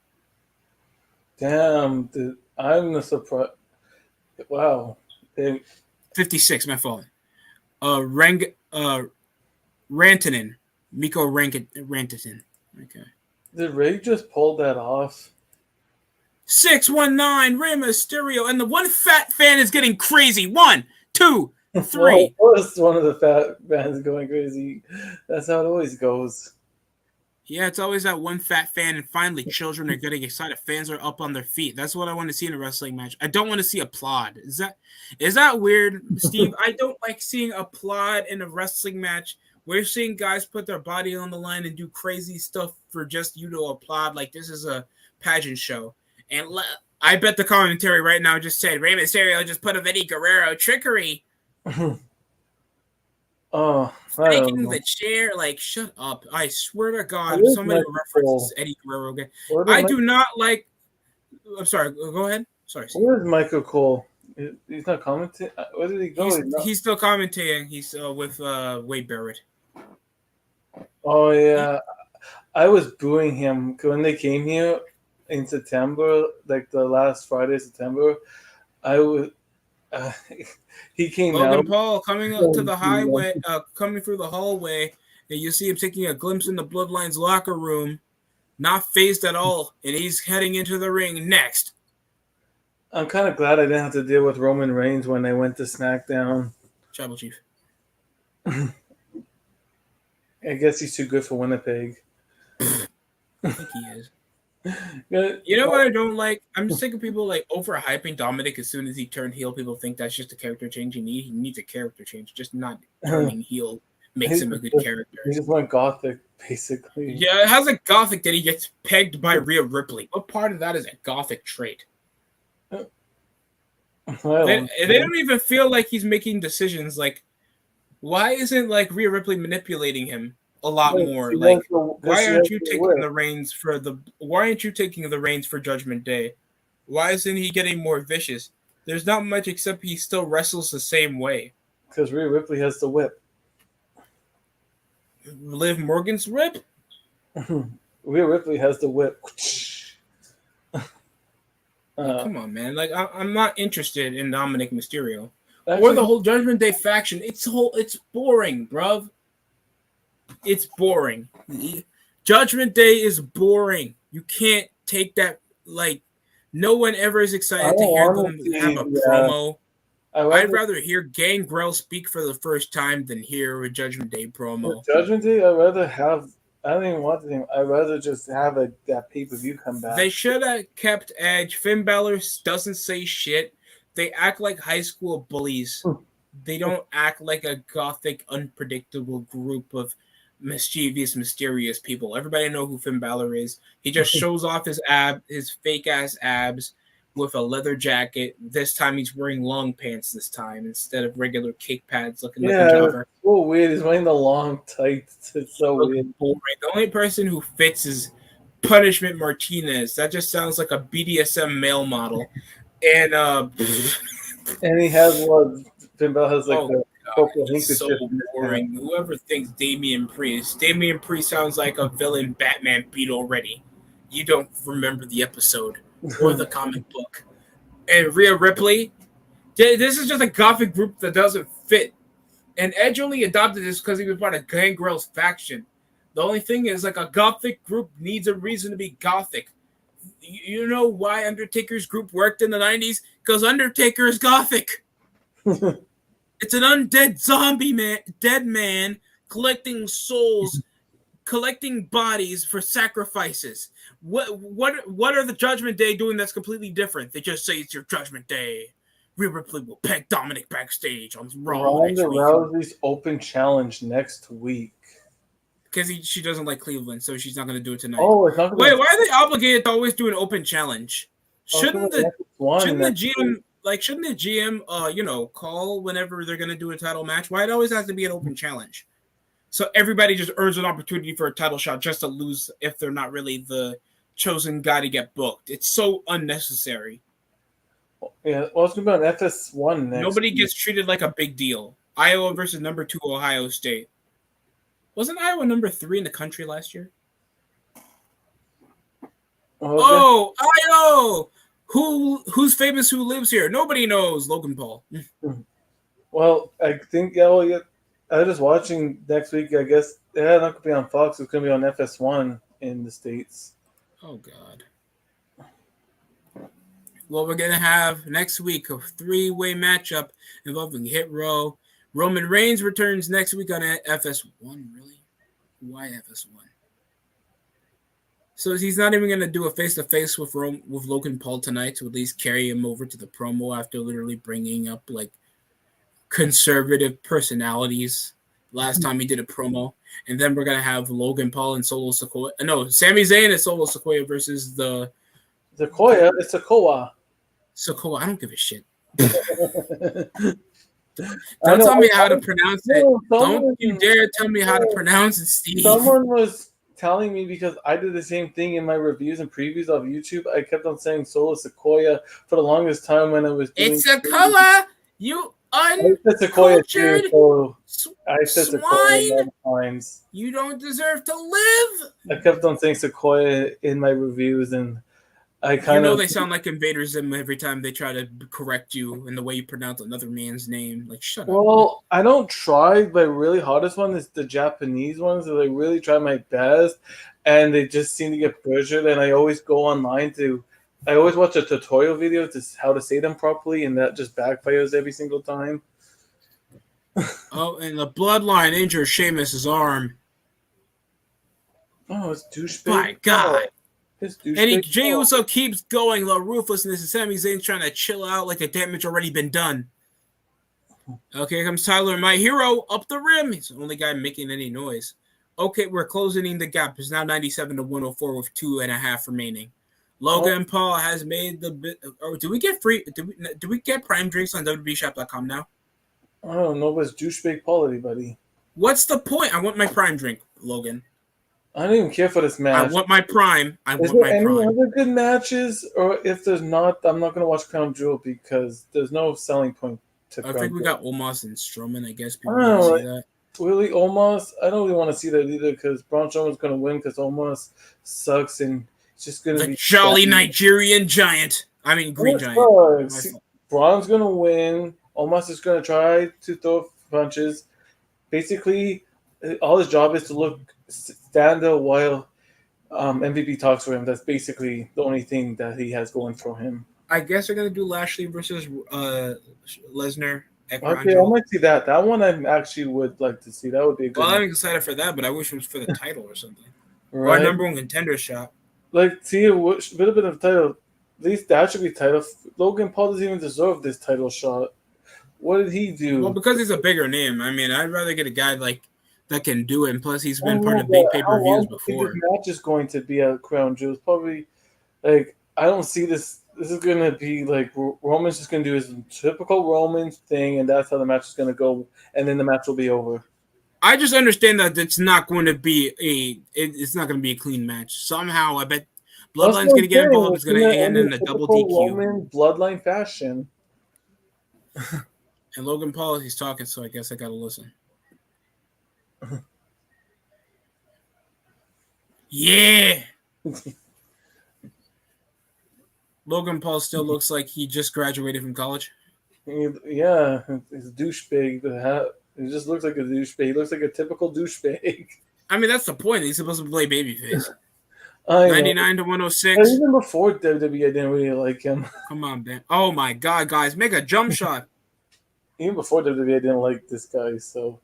Damn, dude, I'm the surprise. Wow. 56, my fault. Rantanen. Mikko Rantanen. Okay. Did Ray just pull that off? 619, Rey Mysterio, and the one fat fan is getting crazy. 1, 2, 3. Well, first one of the fat fans going crazy. That's how it always goes. Yeah, it's always that one fat fan, and finally children are getting excited. Fans are up on their feet. That's what I want to see in a wrestling match. I don't want to see applaud. Is that weird, Steve? I don't like seeing applaud in a wrestling match. We're seeing guys put their body on the line and do crazy stuff for just you to applaud like this is a pageant show. And I bet the commentary right now just said, Rey Mysterio just put a Eddie Guerrero trickery. Oh, Taking the chair, like, shut up. I swear to God, if somebody references Eddie Guerrero again. I do not like. I'm sorry, go ahead. Sorry. Where's Michael Cole? He's not commenting. Where did he go? He's still commentating. He's with Wade Barrett. Oh, yeah. I was booing him when they came here in September, like the last Friday of September. I was. He came Logan out. Paul coming up to the highway, coming through the hallway, and you see him taking a glimpse in the Bloodlines locker room, not phased at all, and he's heading into the ring next. I'm kind of glad I didn't have to deal with Roman Reigns when I went to SmackDown. Tribal Chief. I guess he's too good for Winnipeg. I think he is. You know what I don't like? I'm just sick of people like overhyping Dominic as soon as he turned heel. People think that's just a character change. He needs a character change. Just not turning heel makes him a good character. He just went gothic, basically. Yeah, how's it gothic that he gets pegged by Rhea Ripley? What part of that is a gothic trait? They don't even feel like he's making decisions. Like, why isn't like Rhea Ripley manipulating him a lot more? Like, why aren't you taking the reins for Judgment Day? Why isn't he getting more vicious? There's not much except he still wrestles the same way. Because Rhea Ripley has the whip. Liv Morgan's whip? Rhea Ripley has the whip. Come on, man. Like, I'm not interested in Dominic Mysterio. Or the whole Judgment Day faction. It's boring, bruv. It's boring. Judgment Day is boring. You can't take that. Like, no one ever is excited to hear them have a promo. I'd rather hear Gangrel speak for the first time than hear a Judgment Day promo. Judgment Day, I don't even want the I'd rather just have that pay-per-view come back. They should have kept Edge. Finn Balor doesn't say shit. They act like high school bullies. They don't act like a gothic, unpredictable group of mischievous, mysterious people. Everybody know who Finn Balor is. He just shows off his fake ass abs with a leather jacket. This time he's wearing long pants this time instead of regular kick pads looking like a jobber. It's so weird. He's wearing the long tights. It's so weird. Boring. The only person who fits is Punishment Martinez. That just sounds like a BDSM male model. And and he has one. Finn Balor has like it's so boring. Whoever thinks Damian Priest sounds like a villain Batman beat already. You don't remember the episode or the comic book. And Rhea Ripley, this is just a gothic group that doesn't fit. And Edge only adopted this because he was part of Gangrel's faction. The only thing is, like, a gothic group needs a reason to be gothic. You know why Undertaker's group worked in the 90s? Because Undertaker is gothic. It's an undead zombie man, dead man collecting souls, collecting bodies for sacrifices. What are the Judgment Day doing that's completely different? They just say it's your Judgment Day. Rhea Ripley will peg Dominic backstage on Raw next Ronda week. Rousey's open challenge next week. Because she doesn't like Cleveland, so she's not going to do it tonight. Oh, it's not gonna Wait, why are they obligated to always do an open challenge? Shouldn't the GM call whenever they're going to do a title match? Why it always has to be an open challenge? So everybody just earns an opportunity for a title shot just to lose if they're not really the chosen guy to get booked. It's so unnecessary. Yeah, well, it's gonna be on FS1 next. Nobody gets treated like a big deal. Iowa versus number 2 Ohio State. Wasn't Iowa number 3 in the country last year? Oh, Iowa! Who's famous? Who lives here? Nobody knows. Logan Paul. Well, I think I was just watching next week. I guess not gonna be on Fox. It's gonna be on FS1 in the States. Oh God. Well, we're gonna have next week a 3-way matchup involving Hit Row. Roman Reigns returns next week on FS1. Really? Why FS1? So he's not even gonna do a face-to-face with Logan Paul tonight to at least carry him over to the promo after literally bringing up like conservative personalities last time he did a promo, and then we're gonna have Logan Paul and Solo Sikoa. No, Sami Zayn and Solo Sikoa versus the Sequoia. It's Sequoia. Sikoa. I don't give a shit. Don't tell me how to pronounce it. Don't you dare tell me how to pronounce it, Steve. Someone was telling me because I did the same thing in my reviews and previews of YouTube. I kept on saying Solo Sequoia for the longest time when I was doing. It's Sequoia. You uncultured I said Sequoia times. You don't deserve to live. I kept on saying Sequoia in my reviews, and I kind of they sound like Invader Zim every time they try to correct you in the way you pronounce another man's name. Like, shut up. Well, I don't try. My really hardest one is the Japanese ones. So I really try my best, and they just seem to get butchered. And I always go online I always watch a tutorial video to how to say them properly, and that just backfires every single time. Oh, and the bloodline injures Sheamus' arm. Oh, it's douchebag. My God. And Jey Uso keeps going. The ruthlessness and Sami Zayn trying to chill out like the damage already been done. Okay, here comes Tyler, my hero, up the rim. He's the only guy making any noise. Okay, we're closing the gap. It's now 97 to 104 with 2.5 remaining. Logan Paul has made the bit. Oh, do we get free? Do we get Prime drinks on WWEshop.com now? I don't know, but it's douchebag quality, buddy. What's the point? I want my Prime drink, Logan. I don't even care for this match. I want my Prime. Is there any other good matches? Or if there's not, I'm not going to watch Crown Jewel because there's no selling point to Crown Jewel. I think we got Omos and Strowman. I guess people want to see that. Really, Omos? I don't really want to see that either because Braun Strowman's going to win because Omos sucks and it's just going to be jolly Nigerian giant. I mean, green giant. Braun's going to win. Omos is going to try to throw punches. Basically, all his job is to stand there while MVP talks for him. That's basically the only thing that he has going for him. I guess they're going to do Lashley versus Lesnar. Okay, I might see that. That one I actually would like to see. That would be a good one. I'm excited for that, but I wish it was for the title or something. Right. Or a number one contender shot. Like, see, a bit of a title. At least that should be title. Logan Paul doesn't even deserve this title shot. What did he do? Well, because he's a bigger name. I mean, I'd rather get a guy that can do it. And plus, he's been part of big pay-per-views before. This match is going to be a Crown Jewel. Probably, I don't see this. This is going to be Roman's just going to do his typical Roman thing, and that's how the match is going to go. And then the match will be over. I just understand that it's not going to be it's not going to be a clean match. Somehow, I bet Bloodline's going to get involved. It's going to end in a double DQ. Roman Bloodline fashion. And Logan Paul, he's talking, so I guess I got to listen. Yeah. Logan Paul still looks like he just graduated from college. Yeah, he's a douchebag. He just looks like a douchebag. He looks like a typical douchebag. I mean, that's the point. He's supposed to play babyface. I know. 99 to But 106. even before WWE, I didn't really like him. Come on, man. Oh my God, guys, make a jump shot. Even before WWE, I didn't like this guy. So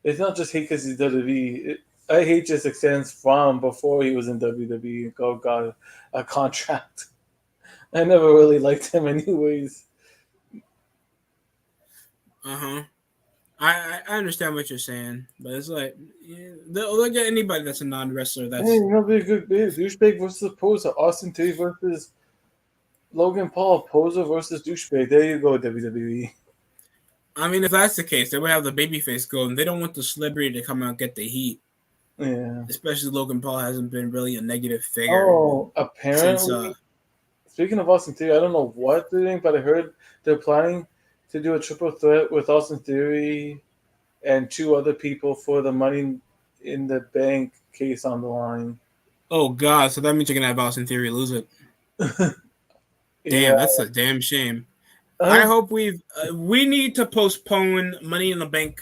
it's not just hate because he's WWE. I hate just extends from before he was in WWE and got a contract. I never really liked him, anyways. Uh huh. I understand what you're saying, but it's like they'll get anybody that's a non wrestler. Hey, That's you know, be a good bit. Douchebag versus Poser. Austin Theory versus Logan Paul. Poser versus Douchebag. There you go, WWE. I mean, if that's the case, they would have the babyface go, and they don't want the celebrity to come out and get the heat. Yeah. Especially Logan Paul hasn't been really a negative figure Oh, since. apparently. Speaking of Austin Theory, I don't know what they're doing, but I heard they're planning to do a triple threat with Austin Theory and two other people for the Money in the Bank case on the line. Oh God, so that means you're gonna have Austin Theory lose it. Yeah. Damn, that's a damn shame. I Uh, hope we need to postpone Money in the Bank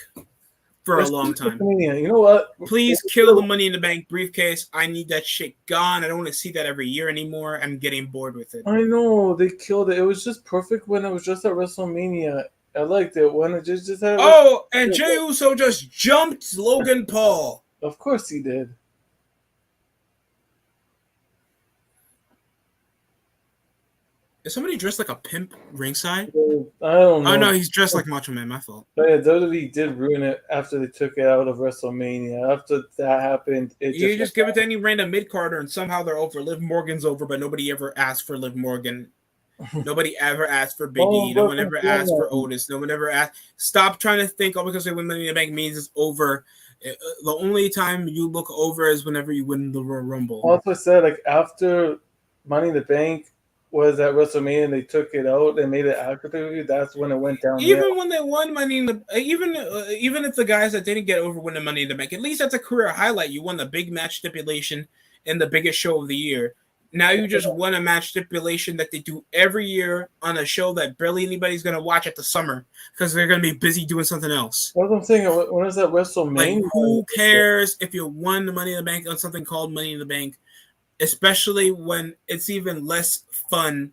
for a long time. You know what? Please kill the Money in the Bank briefcase. I need that shit gone. I don't want to see that every year anymore. I'm getting bored with it. I know they killed it. It was just perfect when it was just at WrestleMania. I liked it when it just had. Oh, and Jey Uso just jumped Logan Paul. Of course he did. Is somebody dressed like a pimp ringside? I don't know. Oh no, he's dressed like Macho Man. My fault. But yeah, WWE did ruin it after they took it out of WrestleMania. After that happened, You just give it to any random mid carder, and somehow they're over. Liv Morgan's over, but nobody ever asked for Liv Morgan. Nobody ever asked for Big E. No one ever asked for Otis. No one ever asked. Stop trying to think, oh, because they win Money in the Bank means it's over. The only time you look over is whenever you win the Royal Rumble. Also said, like, after Money in the Bank was at WrestleMania and they took it out and made it after pay-per-view, that's when it went down. Even when they won Money in the even if the guys that didn't get over winning Money in the Bank, at least that's a career highlight. You won the big match stipulation in the biggest show of the year. Now you just won a match stipulation that they do every year on a show that barely anybody's going to watch at the summer because they're going to be busy doing something else. That's what I'm saying. When is that WrestleMania? Like, who cares if you won the Money in the Bank on something called Money in the Bank, especially when it's even less fun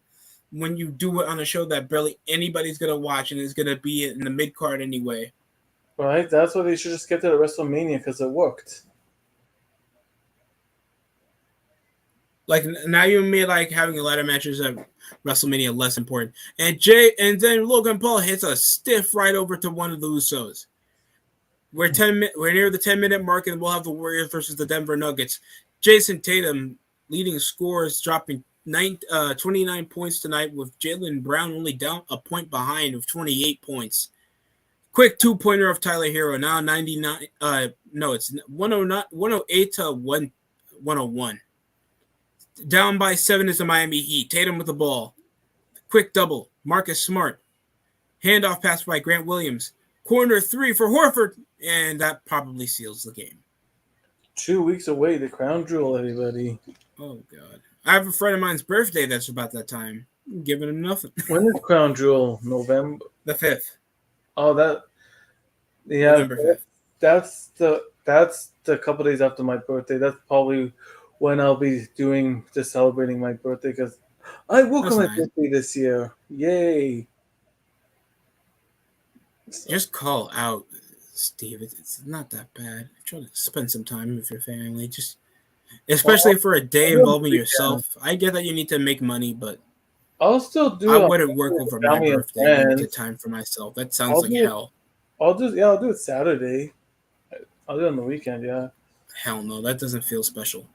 when you do it on a show that barely anybody's going to watch and is going to be in the mid card anyway. Right? That's why they should just kept it at WrestleMania because it worked. Like now you made like having ladder matches at WrestleMania less important. And then Logan Paul hits a stiff right over to one of the Usos. We're near the 10-minute mark, and we'll have the Warriors versus the Denver Nuggets. Jason Tatum leading scores, dropping 29 points tonight, with Jaylen Brown only down a point behind with 28 points. Quick 2-pointer of Tyler Hero, now 99. No, it's 108 to 101. Down by 7 is the Miami Heat. Tatum with the ball. Quick double. Marcus Smart. Handoff pass by Grant Williams. Corner 3 for Horford. And that probably seals the game. 2 weeks away, the crown jewel, everybody. Oh, God. I have a friend of mine's birthday that's about that time. I'm giving him nothing. When is crown jewel? November? The 5th. Oh, that. Yeah. November 5th. That's the couple days after my birthday. That's probably when I'll be celebrating my birthday because I woke up my birthday this year. Yay. Just call out, Steve. It's not that bad. Try to spend some time with your family. Just especially for a day involving yourself. I get that you need to make money, but I'll still do I wouldn't work over my birthday and get time for myself. That sounds like hell. I'll do it Saturday. I'll do it on the weekend, yeah. Hell no, that doesn't feel special.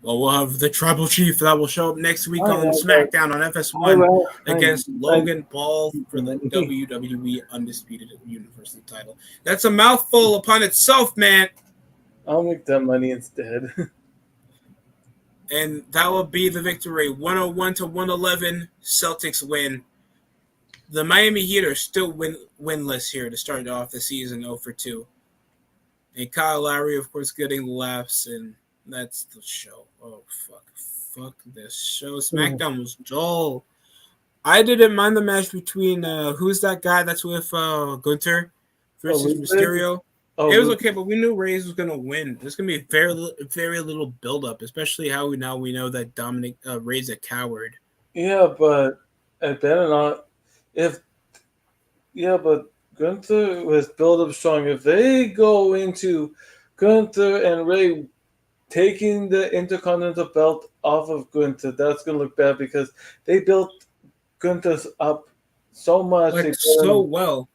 Well, we'll have the Tribal Chief that will show up next week on SmackDown on FS1 against Logan Paul for the WWE Undisputed Universal title. That's a mouthful upon itself, man. I'll make that money instead. And that will be the victory. 101 to 111, Celtics win. The Miami Heat are still winless here to start off the season 0-2. And Kyle Lowry, of course, getting the laughs, and that's the show. Oh, fuck this show. SmackDown was dull. I didn't mind the match between, who's that guy that's with Gunther versus Mysterio? Oh, It was really? okay, but we knew Reigns was gonna win. There's gonna be very little build up, especially how we know that Dominic Reigns a coward. Yeah, but it better not. If yeah, but Gunther was built up strong. If they go into Gunther and Ray taking the Intercontinental belt off of Gunther, that's gonna look bad because they built Gunther up so much. Like so well.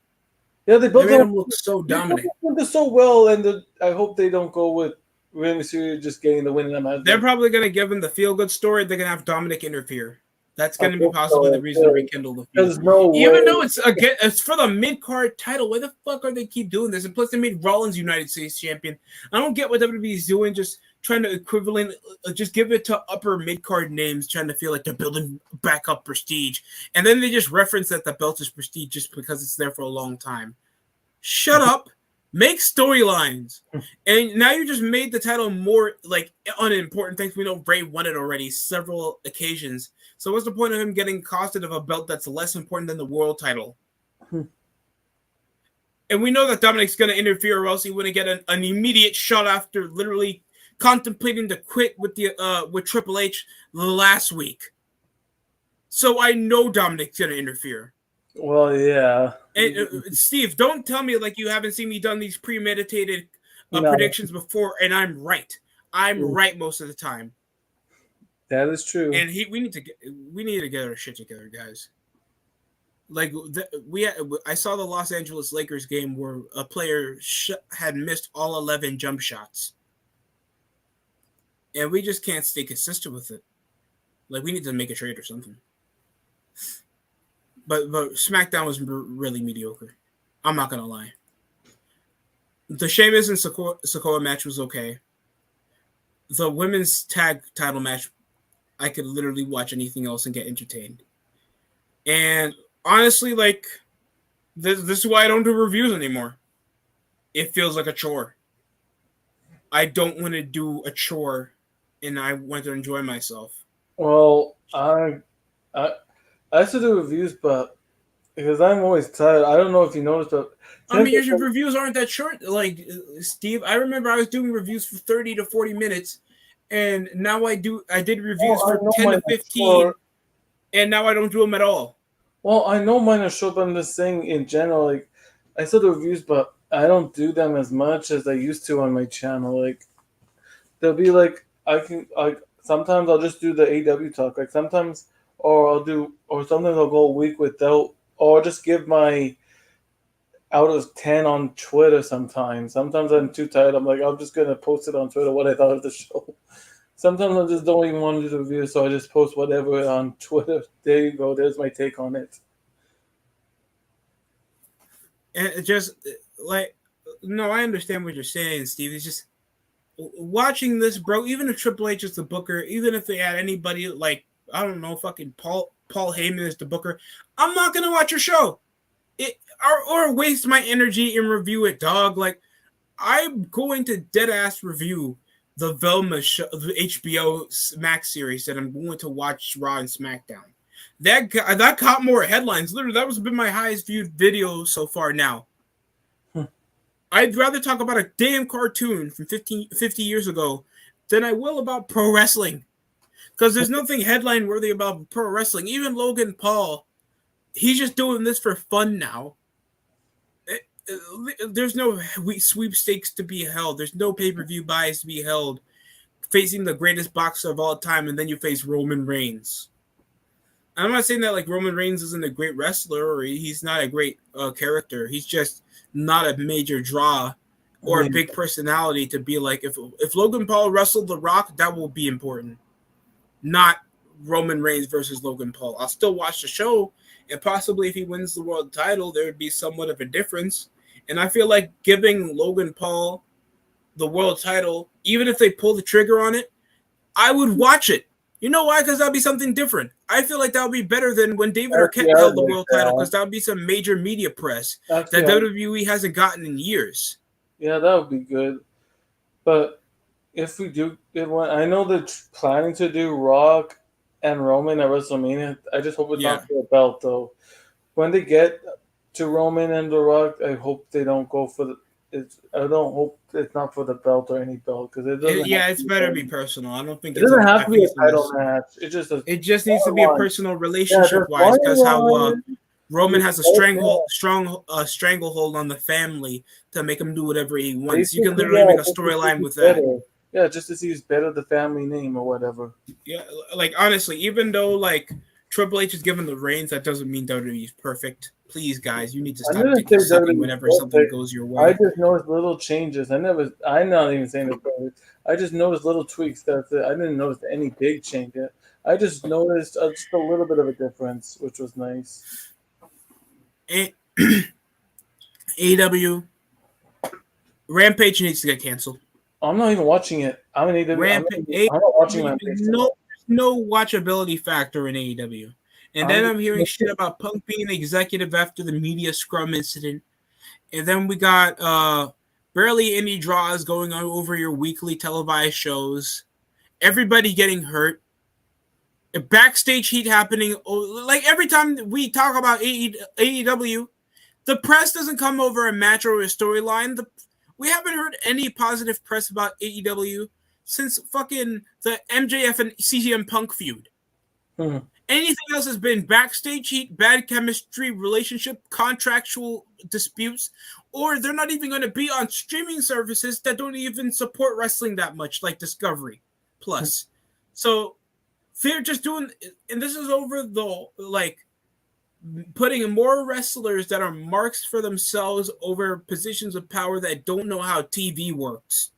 They They built made him. him look so They built dominant. him so well, and I hope they don't go with Rey Mysterio just getting the win in that match. They're probably gonna give him the feel good story. They're gonna have Dominic interfere. That's I gonna be hope possibly the so. reason to rekindle the feud. There's no way. Even though it's for the mid card title, why the fuck are they keep doing this? And plus, they made Rollins United States champion. I don't get what WWE is doing. Just trying to equivalent, just give it to upper mid card names, trying to feel like they're building back up prestige, and then they just reference that the belt is prestige just because it's there for a long time. Shut up. Make storylines. And now you just made the title more like unimportant. Thanks, we know Bray won it already several occasions. So what's the point of him getting costed of a belt that's less important than the world title? And we know that Dominic's going to interfere, or else he wouldn't get an immediate shot after literally contemplating to quit with Triple H last week. So I know Dominic's going to interfere. Well, yeah. And Steve, don't tell me like you haven't seen me done these premeditated No. predictions before, and I'm right. I'm right most of the time. That is true. And we need to get our shit together, guys. Like I saw the Los Angeles Lakers game where a player had missed all 11 jump shots, and we just can't stay consistent with it. Like we need to make a trade or something. But SmackDown was really mediocre. I'm not gonna lie. The Sheamus and Sikoa match was okay. The women's tag title match, I could literally watch anything else and get entertained. And honestly, like this is why I don't do reviews anymore. It feels like a chore. I don't want to do a chore, and I want to enjoy myself. Well, I should do reviews, but because I'm always tired. I don't know if you noticed, but I mean, your reviews aren't that short. Like Steve, I remember I was doing reviews for 30 to 40 minutes, and now I did reviews for 10 to 15, and now I don't do them at all. Well, I know mine are short, but I'm just saying in general, like I still do reviews, but I don't do them as much as I used to on my channel. Like they'll be like sometimes I'll just do the AW talk, like sometimes, or sometimes I'll go a week without, or just give my out of 10 on Twitter sometimes. Sometimes I'm too tired. I'm like, I'm just going to post it on Twitter what I thought of the show. Sometimes I just don't even want to do the review, so I just post whatever on Twitter. There you go. There's my take on it. And it just like, no, I understand what you're saying, Steve. It's just watching this, bro. Even if Triple H is the booker, even if they had anybody like, I don't know, fucking Paul Heyman is the booker, I'm not going to watch your show. Or waste my energy and review it, dog. Like, I'm going to dead ass review the Velma show, the HBO Max series that I'm going to watch Raw and SmackDown. That got more headlines. Literally, that was been my highest viewed video so far now. I'd rather talk about a damn cartoon from 50 years ago than I will about pro wrestling. Because there's nothing headline worthy about pro wrestling. Even Logan Paul, he's just doing this for fun now. There's no sweepstakes to be held. There's no pay-per-view buys to be held. Facing the greatest boxer of all time, and then you face Roman Reigns. I'm not saying that like Roman Reigns isn't a great wrestler or he's not a great character. He's just not a major draw or a big personality to be like, if Logan Paul wrestled The Rock, that will be important. Not Roman Reigns versus Logan Paul. I'll still watch the show, and possibly if he wins the world title, there would be somewhat of a difference. And I feel like giving Logan Paul the world title, even if they pull the trigger on it, I would watch it. You know why? Because that would be something different. I feel like that would be better than when David Arquette held the world title, because that would be some major media press that WWE hasn't gotten in years. Yeah, that would be good. But if we do get one, I know they're planning to do Rock and Roman at WrestleMania. I just hope it's not for a belt, though. When they get to Roman and The Rock, I hope they don't go for I don't hope it's not for the belt or any belt because it doesn't. Yeah, it's better to be personal. I don't think It it's. doesn't have I to be think a it's title unnecessary. match. It's just a It just needs to be a storyline. personal Yeah, relationship the wise, because how storyline. Roman has a Yeah, stranglehold on the family to make him do whatever he wants. You can basically, literally yeah, make a just to see storyline who's with that. better. Yeah, just to see who's better, the family name or whatever. Yeah, like honestly, even though like Triple H is given the reins, that doesn't mean WWE is perfect. Please, guys, you need to I stop didn't dicky say sucking WWE is whenever something perfect. goes your I way. just noticed little changes. I'm not even saying it's perfect. I just noticed little tweaks. That's it. I didn't notice any big change yet. I just noticed just a little bit of a difference, which was nice. And AEW Rampage needs to get canceled. I'm not even watching it. I'm an AW. Rampage, I'm not watching AEW, Rampage tonight. no watchability factor in AEW. And I'm then just I'm hearing shit about Punk being the executive after the media scrum incident. And then we got barely any draws going on over your weekly televised shows. Everybody getting hurt. A backstage heat happening. Like every time we talk about AEW, the press doesn't come over a match or a storyline. We haven't heard any positive press about AEW since fucking the MJF and CM Punk feud. Anything else has been backstage heat, bad chemistry, relationship, contractual disputes, or they're not even going to be on streaming services that don't even support wrestling that much, like Discovery Plus. So they're just doing, and this is over the like putting more wrestlers that are marks for themselves over positions of power that don't know how TV works.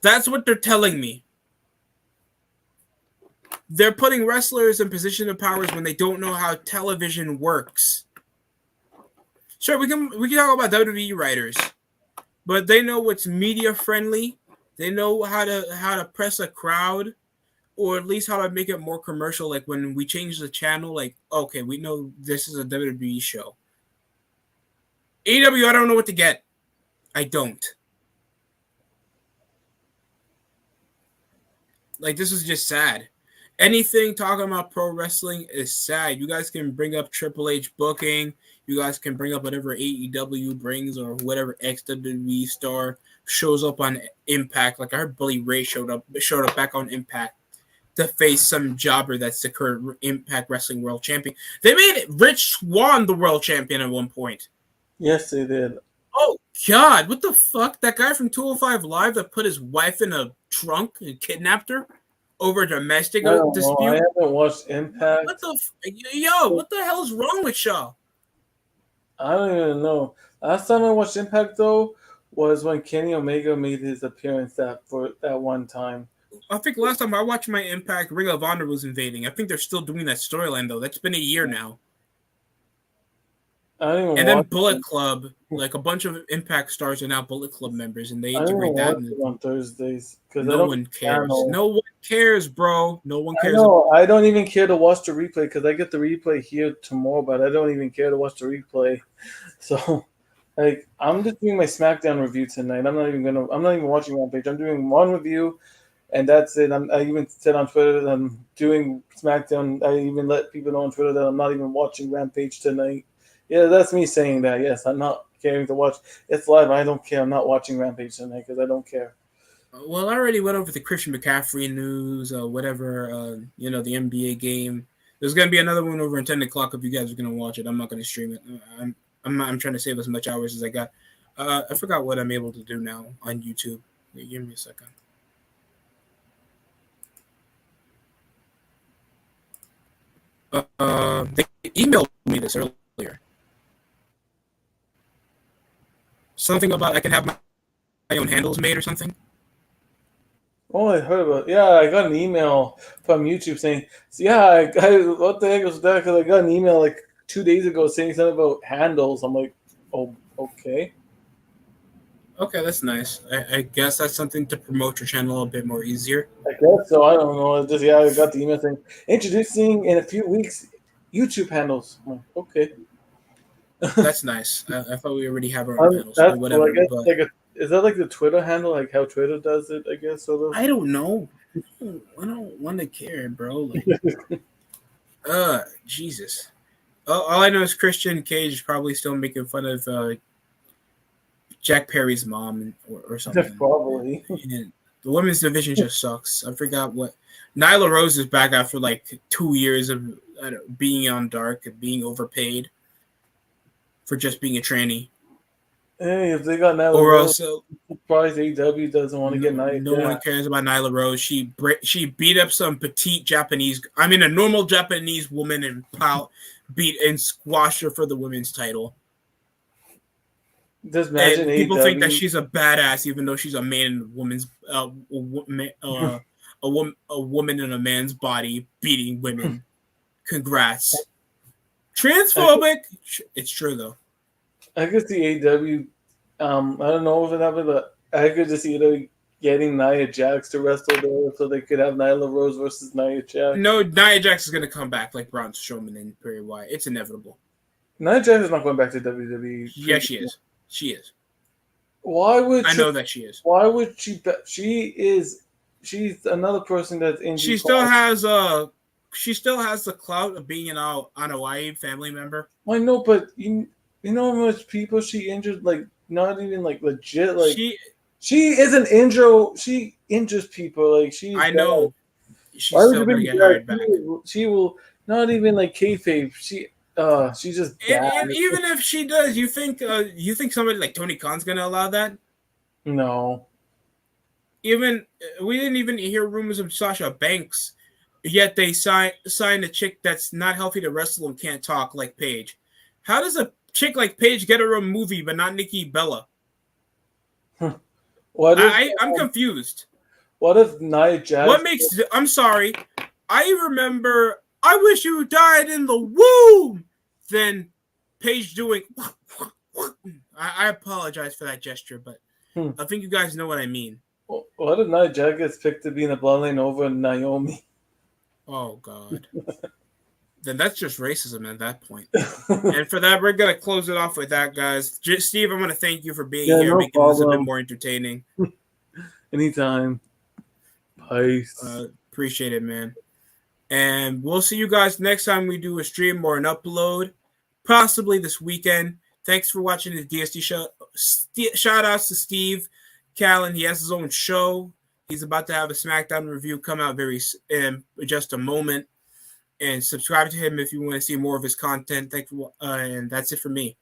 That's what they're telling me. They're putting wrestlers in position of powers when they don't know how television works. Sure, we can talk about WWE writers, but they know what's media friendly. They know how to press a crowd, or at least how to make it more commercial. Like when we change the channel, like okay, we know this is a WWE show. AEW, I don't know what to get. I don't. Like this is just sad. Anything talking about pro wrestling is sad. You guys can bring up Triple H booking. You guys can bring up whatever AEW brings or whatever XWE star shows up on Impact. Like I heard Bully Ray showed up back on Impact to face some jobber that's the current Impact Wrestling World Champion. They made Rich Swann the world champion at one point. Yes, they did. Oh God, what the fuck? That guy from 205 Live that put his wife in a trunk and kidnapped her over a domestic I don't know. I dispute? haven't watched Impact. What the hell's wrong with y'all? I don't even know. Last time I watched Impact though was when Kenny Omega made his appearance for that one time. I think last time I watched my Impact, Ring of Honor was invading. I think they're still doing that storyline though. That's been a year now. I don't even And then watch Bullet it. Club, like a bunch of Impact stars are now Bullet Club members, and they I don't even integrate that. watch it on Thursdays because I No don't one get the cares. channel. No one cares, bro. No one I cares. know. I don't even care to watch the replay because I get the replay here tomorrow, but I don't even care to watch the replay. So, like, I'm just doing my SmackDown review tonight. I'm not even watching Rampage. I'm doing one review, and that's it. I even said on Twitter that I'm doing SmackDown. I even let people know on Twitter that I'm not even watching Rampage tonight. Yeah, that's me saying that. Yes, I'm not caring to watch. It's live. I don't care. I'm not watching Rampage tonight because I don't care. Well, I already went over the Christian McCaffrey news, whatever, the NBA game. There's going to be another one over at 10 o'clock if you guys are going to watch it. I'm not going to stream it. I'm trying to save as much hours as I got. I forgot what I'm able to do now on YouTube. Wait, give me a second. They emailed me this earlier. Something about I can have my own handles made or something. Oh, I heard about. Yeah, I got an email from YouTube saying, what the heck was that? Because I got an email like 2 days ago saying something about handles. I'm like, oh, okay. Okay, that's nice. I guess that's something to promote your channel a bit more easier. I guess so. I don't know. It's just I got the email saying introducing in a few weeks YouTube handles. I'm like, okay. That's nice. I thought we already have our own handles, That's but well, I whatever. guess But is that like the Twitter handle, like how Twitter does it? I guess sort of. I don't know. I don't want to care, bro. Like, Jesus. All I know is Christian Cage is probably still making fun of Jack Perry's mom or something. Probably. And the women's division just sucks. I forgot what. Nyla Rose is back after like 2 years of being on Dark and being overpaid for just being a tranny. Hey, if they got Nyla Or Rose, else, I'm surprised AEW doesn't want to get Nia no one Jax. cares about Nyla Rose. She beat up some petite Japanese. I mean, a normal Japanese woman and beat and squashed her for the women's title. Just imagine And people think that AEW. she's a badass, even though she's a man in a woman's a woman in a man's body beating women. Congrats. Transphobic. It's true though. I could see AEW. I don't know if it happened, but I could just see it getting Nia Jax to wrestle there, so they could have Nyla Rose versus Nia Jax. No, Nia Jax is gonna come back like Braun Strowman and Bray Wyatt. It's inevitable. Nia Jax is not going back to WWE. Yeah, she is. She is. Why would I know that she is. Why would she? She's another person that's in. She still has the clout of being an Hawaii family member. I know, but you know how much people she injured? Like not even like legit. Like she is an injury. She injures people. Like she. I know. She's still gonna get hired back. She will not even like kayfabe. She's just bad. And even if she does, you think somebody like Tony Khan's gonna allow that? No. Even we didn't even hear rumors of Sasha Banks, yet they signed a chick that's not healthy to wrestle and can't talk like Paige. How does a chick like Paige get her own movie but not Nikki Bella? I'm confused. What if Nia Jax? What makes? I'm sorry. I remember. I wish you died in the womb. Then Paige doing. I apologize for that gesture, but I think you guys know what I mean. What if Nia Jax gets picked to be in the bloodline over Naomi? Oh God. Then that's just racism at that point. And for that, we're gonna close it off with that, guys. Steve, I want to thank you for being here, making this a bit more entertaining. Anytime. Peace. Appreciate it, man. And we'll see you guys next time we do a stream or an upload, possibly this weekend. Thanks for watching the DST show. Shout outs to Steve Callan. He has his own show. He's about to have a SmackDown review come out in just a moment. And subscribe to him if you want to see more of his content. Thank you, and that's it for me.